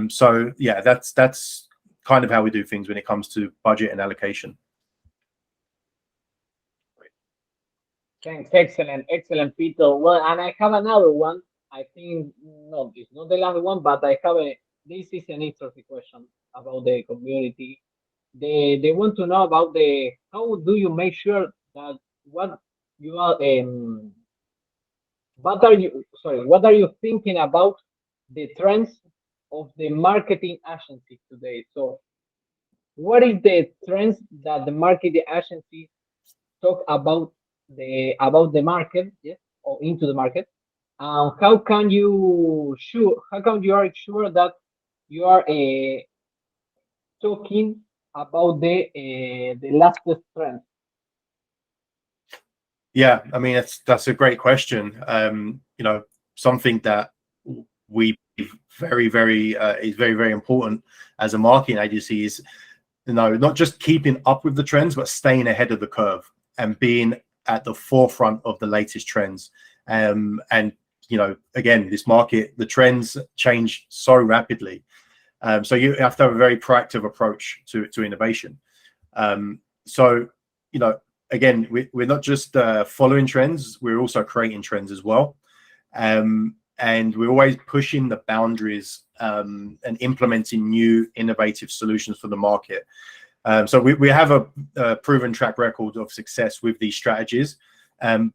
So yeah, that's kind of how we do things when it comes to budget and allocation. Thanks. Excellent, Peter. Well, and I have another one. I think no, it's not the last one, but I have a. This is an interesting question about the community. They want to know about the how do you make sure that what you are what are you thinking about the trends of the marketing agency today? So what is the trends that the marketing agency talk about the market, yes, or into the market? How can you are sure that you are talking about the latest trend? Yeah, I mean that's a great question. Something that we very is very important as a marketing agency is not just keeping up with the trends, but staying ahead of the curve and being at the forefront of the latest trends. And again, this market, the trends change so rapidly. So you have to have a very proactive approach to innovation. So again, we're not just following trends, we're also creating trends as well. And we're always pushing the boundaries and implementing new innovative solutions for the market. So we have a proven track record of success with these strategies,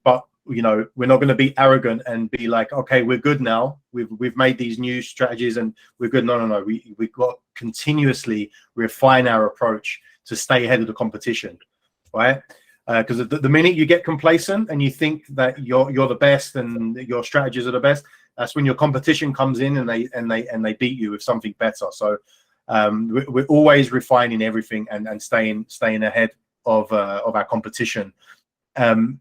but we're not going to be arrogant and be like, okay, we're good now. We've made these new strategies and we're good. No. We've got to continuously refine our approach to stay ahead of the competition, right? Because the minute you get complacent and you think that you're the best and your strategies are the best, that's when your competition comes in and they beat you with something better. So we're always refining everything and staying ahead of our competition. And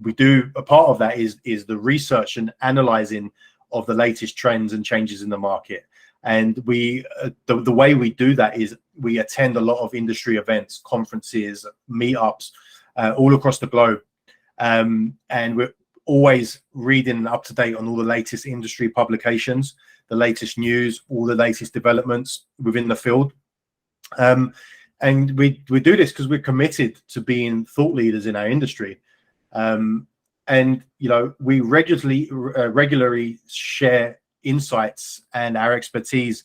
we do a part of that is the research and analyzing of the latest trends and changes in the market. And we the way we do that is we attend a lot of industry events, conferences, meetups all across the globe, and we're always reading up to date on all the latest industry publications, the latest news, all the latest developments within the field. And we do this because we're committed to being thought leaders in our industry. And we regularly share insights and our expertise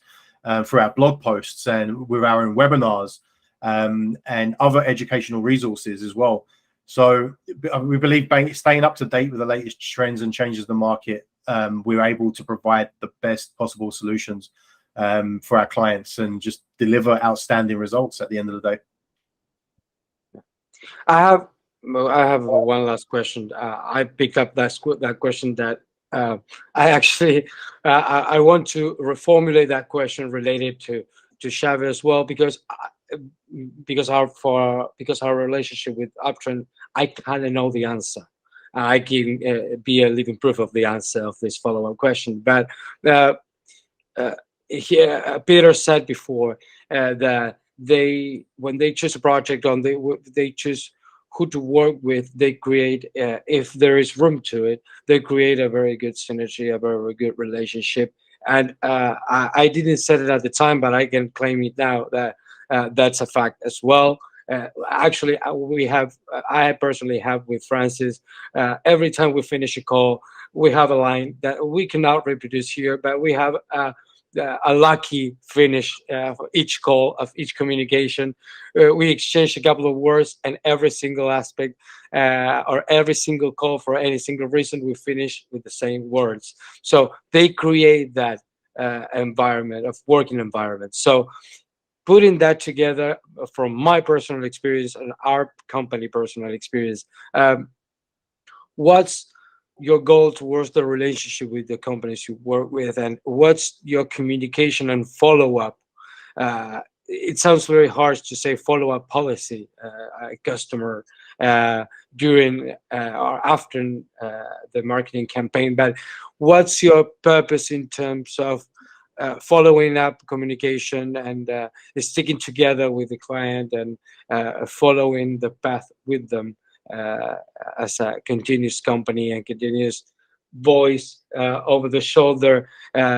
through our blog posts and with our own webinars and other educational resources as well. So we believe staying up to date with the latest trends and changes in the market, we're able to provide the best possible solutions for our clients and just deliver outstanding results at the end of the day. I have one last question. I picked up that question that I actually I want to reformulate that question related to Xave as well, because our relationship with Uptrend, I kind of know the answer. I can be a living proof of the answer of this follow-up question. But here, Peter said before that when they choose a project they choose who to work with, they create, if there is room to it, they create a very good synergy, a very good relationship. And I didn't say it at the time, but I can claim it now that that's a fact as well. Actually, I personally have with Francis, every time we finish a call, we have a line that we cannot reproduce here, but we have a lucky finish for each call of each communication. We exchange a couple of words, and every single aspect or every single call for any single reason, we finish with the same words. So they create that working environment. So putting that together from my personal experience and our company personal experience, what's your goal towards the relationship with the companies you work with, and what's your communication and follow-up? It sounds very harsh to say follow-up policy, customer during or after the marketing campaign, but what's your purpose in terms of following up communication and sticking together with the client and following the path with them as a continuous company and continuous voice over the shoulder,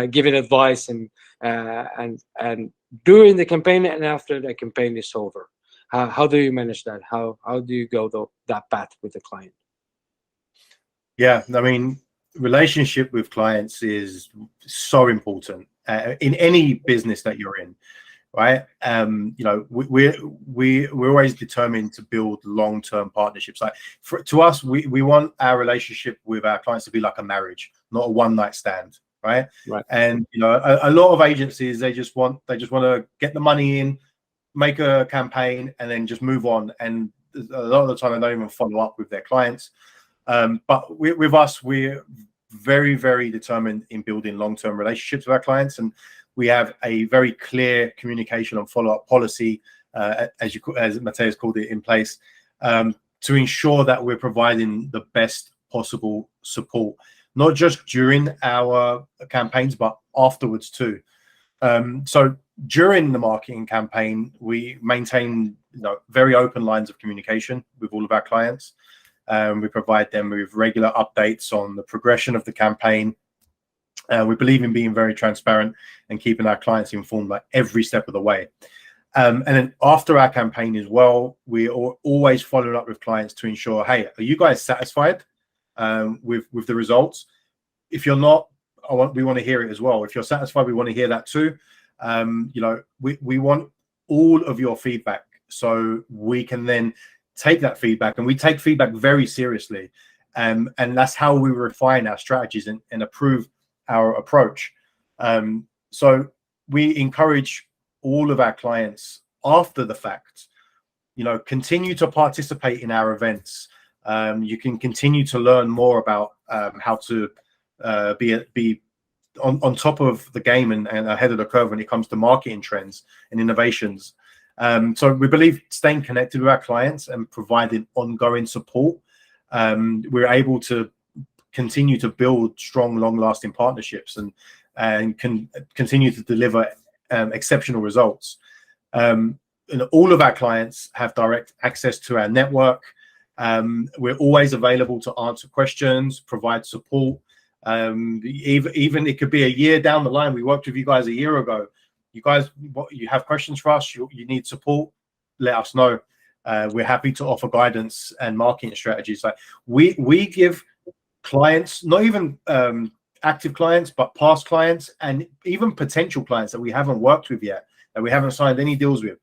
giving advice and during the campaign and after the campaign is over? How do you manage that? How do you go that path with the client? Yeah, I mean, relationship with clients is so important in any business that you're in, right? You know, we're always determined to build long-term partnerships. Like to us, we want our relationship with our clients to be like a marriage, not a one-night stand, right? Right. And you know, a lot of agencies, they just want to get the money in, make a campaign, and then just move on. And a lot of the time, they don't even follow up with their clients. But with us, we're very, very determined in building long-term relationships with our clients, and we have a very clear communication and follow-up policy, as Mateus called it, in place to ensure that we're providing the best possible support, not just during our campaigns, but afterwards too. So during the marketing campaign, we maintain very open lines of communication with all of our clients. We provide them with regular updates on the progression of the campaign. We believe in being very transparent and keeping our clients informed like every step of the way. And then after our campaign as well, we are always following up with clients to ensure, hey, are you guys satisfied with the results? If you're not, we want to hear it as well. If you're satisfied, we want to hear that too. We want all of your feedback so we can then take that feedback, and we take feedback very seriously. And that's how we refine our strategies and improve our approach. So we encourage all of our clients after the fact, continue to participate in our events. You can continue to learn more about how to be on top of the game and ahead of the curve when it comes to marketing trends and innovations. So we believe staying connected with our clients and providing ongoing support, we're able to continue to build strong, long-lasting partnerships and can continue to deliver exceptional results. All of our clients have direct access to our network. We're always available to answer questions, provide support. Even it could be a year down the line. We worked with you guys a year ago. You have questions for us, you need support, let us know. We're happy to offer guidance and marketing strategies. Like we give clients, not even active clients, but past clients and even potential clients that we haven't worked with yet, that we haven't signed any deals with.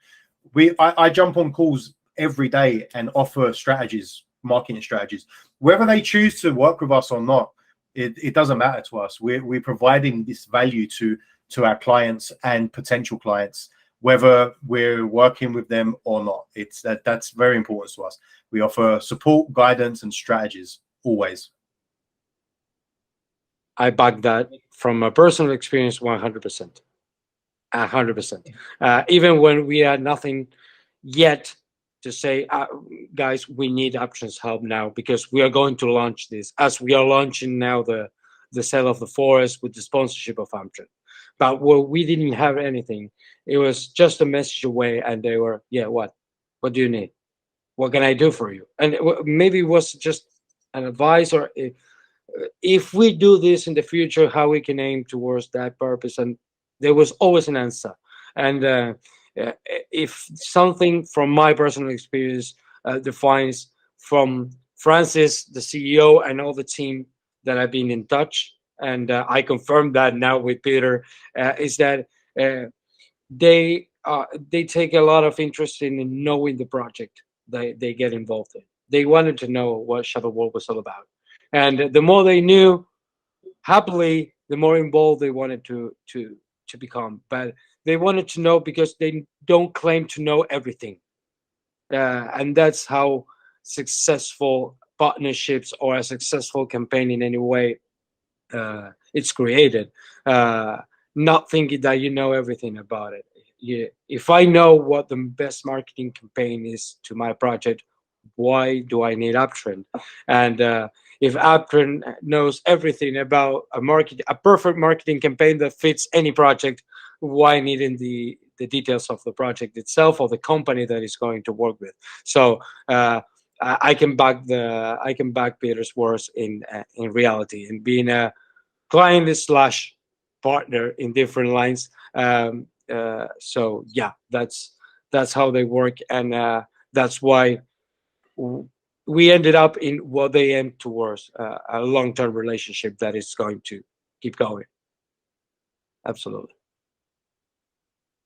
I jump on calls every day and offer strategies, marketing strategies. Whether they choose to work with us or not, it doesn't matter to us. We're providing this value to our clients and potential clients, whether we're working with them or not. That's very important to us. We offer support, guidance, and strategies always. I back that from a personal experience 100%. 100%. Even when we had nothing yet to say, guys, we need Uptrend's help now because we are going to launch this, as we are launching now the sale of the forest with the sponsorship of Uptrend. But we didn't have anything. It was just a message away, and they were, yeah, what do you need? What can I do for you? And maybe it was just an advice, or if we do this in the future, how we can aim towards that purpose. And there was always an answer. And if something from my personal experience defines from Francis, the CEO, and all the team that I've been in touch, and I confirm that now with Peter, is that they take a lot of interest in knowing the project they get involved in. They wanted to know what Xave World was all about. And the more they knew, happily, the more involved they wanted to become. But they wanted to know because they don't claim to know everything. And that's how successful partnerships or a successful campaign in any way it's created. Not thinking that you know everything about it. If I know what the best marketing campaign is to my project, why do I need Uptrend? And if Uptrend knows everything about a perfect marketing campaign that fits any project, why needing the details of the project itself or the company that is going to work with? So I can back Peter's words in reality, and being a client / partner in different lines. So yeah, that's how they work, and that's why we ended up in what they aim towards, a long-term relationship that is going to keep going. Absolutely.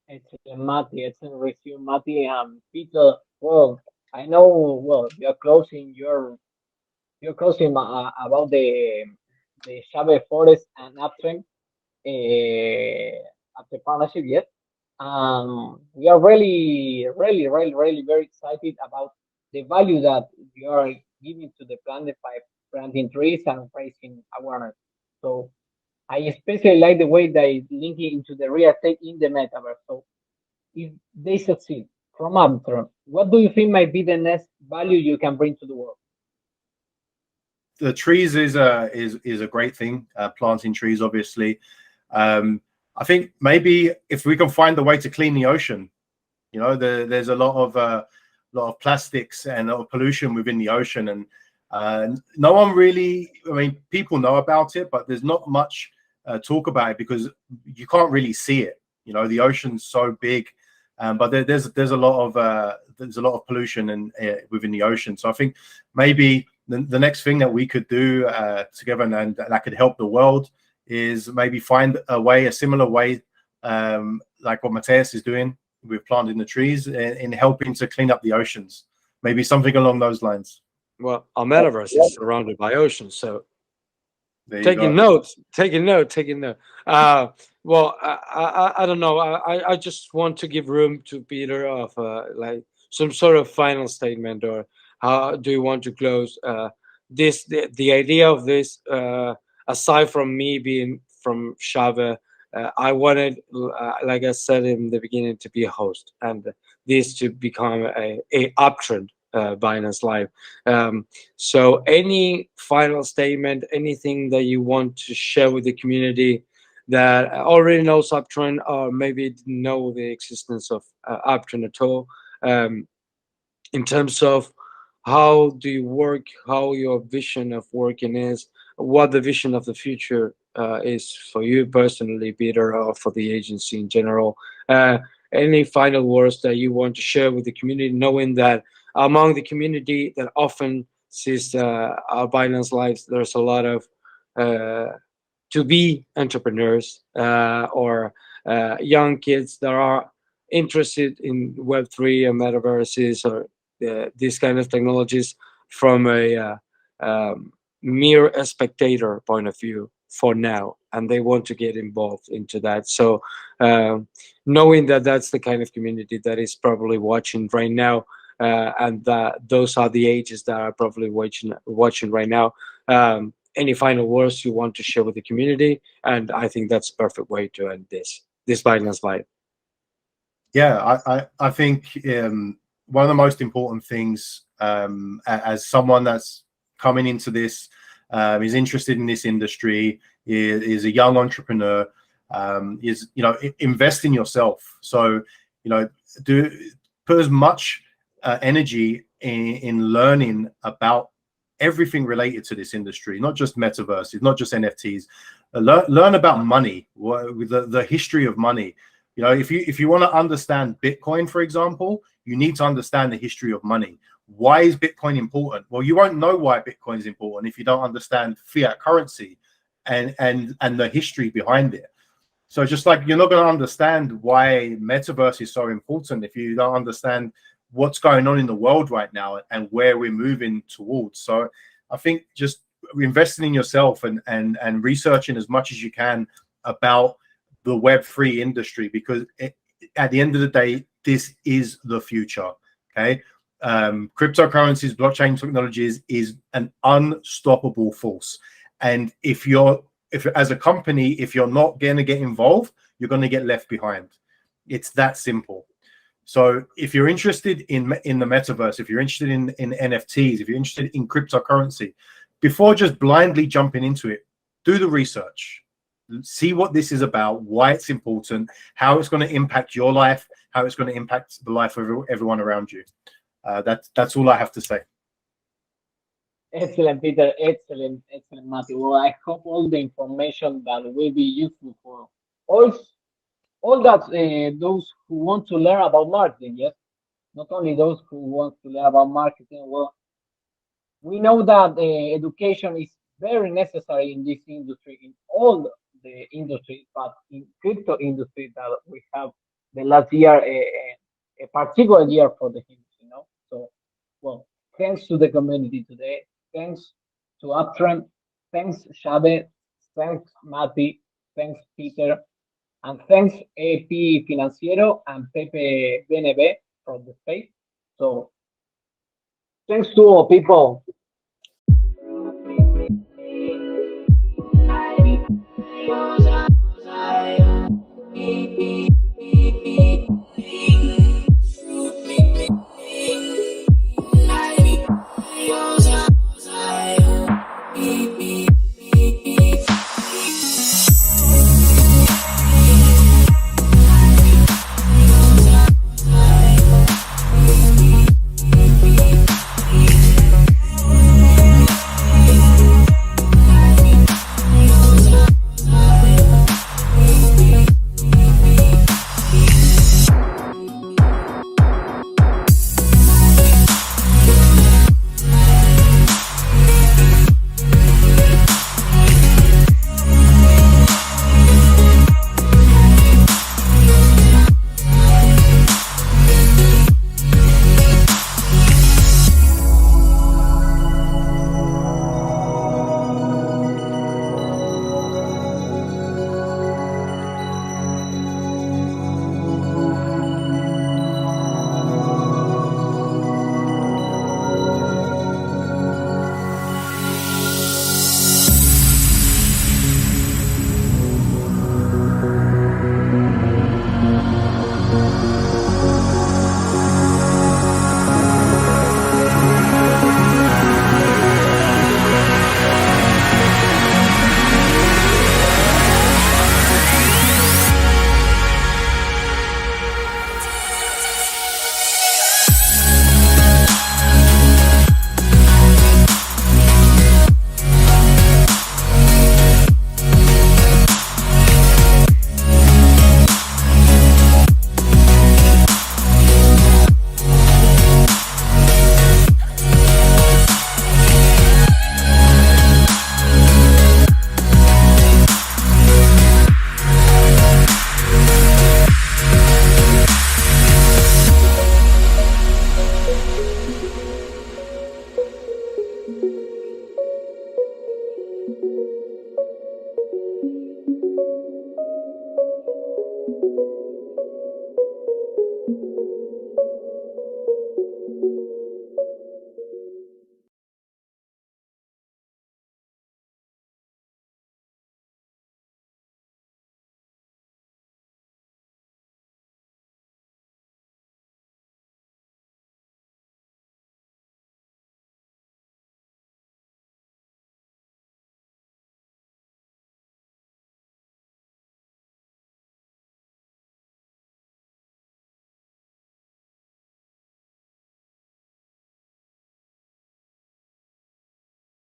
Excellent, Mati. Excellent resume, Mati. Peter, well, I know, well, you're closing about the Xave Forest and Uptrend after partnership, yes. We are really very excited about the value that you are giving to the planet by planting trees and raising awareness. So I especially like the way they link it into the real estate in the metaverse. So if they succeed from Uptrend, what do you think might be the next value you can bring to the world? The trees is a great thing. Planting trees, obviously. I think maybe if we can find a way to clean the ocean, there's a lot of plastics and a lot of pollution within the ocean, and no one really. I mean, people know about it, but there's not much talk about it because you can't really see it. The ocean's so big, but there's a lot of pollution within the ocean. So I think maybe the next thing that we could do together and that could help the world is maybe find a similar way, like what Mateus is doing with planting the trees in helping to clean up the oceans. Maybe something along those lines. Well, our metaverse is surrounded by oceans, so Taking notes. Well, I don't know. I just want to give room to Peter of like some sort of final statement, or how do you want to close the idea of this? Aside from me being from Xave, I wanted, like I said in the beginning, to be a host, and this to become a uptrend Binance Live. So any final statement, anything that you want to share with the community that already knows Uptrend or maybe didn't know the existence of Uptrend at all, in terms of how do you work, how your vision of working is, what the vision of the future is for you personally, Peter, or for the agency in general. Any final words that you want to share with the community, knowing that among the community that often sees our Binance lives, there's a lot of to be entrepreneurs or young kids that are interested in Web3 and metaverses or these kind of technologies from a mere spectator point of view for now, and they want to get involved into that. So knowing that that's the kind of community that is probably watching right now, and that those are the ages that are probably watching right now. Any final words you want to share with the community? And I think that's a perfect way to end this Binance Live. Yeah, I think one of the most important things as someone that's coming into this, is interested in this industry, is a young entrepreneur, is invest in yourself. So do put as much energy in learning about everything related to this industry, not just metaverses, not just NFTs. Learn about money, the history of money. If you want to understand Bitcoin, for example, you need to understand the history of money. Why is Bitcoin important? Well, you won't know why Bitcoin is important if you don't understand fiat currency and the history behind it. So just like you're not going to understand why metaverse is so important if you don't understand what's going on in the world right now and where we're moving towards. So I think just investing in yourself and researching as much as you can about the Web3 industry, because at the end of the day, this is the future. Okay. Cryptocurrencies, blockchain technologies is an unstoppable force. And if as a company, if you're not going to get involved, you're going to get left behind. It's that simple. So if you're interested in the metaverse, if you're interested in NFTs, if you're interested in cryptocurrency, before just blindly jumping into it, do the research. See what this is about, why it's important, how it's going to impact your life, how it's going to impact the life of everyone around you. That's all I have to say. Excellent, Peter. Excellent, Matthew. Well, I hope all the information that will be useful for all that those who want to learn about marketing. Yes, not only those who want to learn about marketing. Well, We know that education is very necessary in this industry, in all the industries, but in crypto industry that we have the last year, a particular year for the industry, you know. So, well, thanks to the community today, thanks to Uptrend, thanks Xave, thanks Mati, thanks Peter, and thanks AP Financiero and Pepe BNB from the space. So, thanks to all people.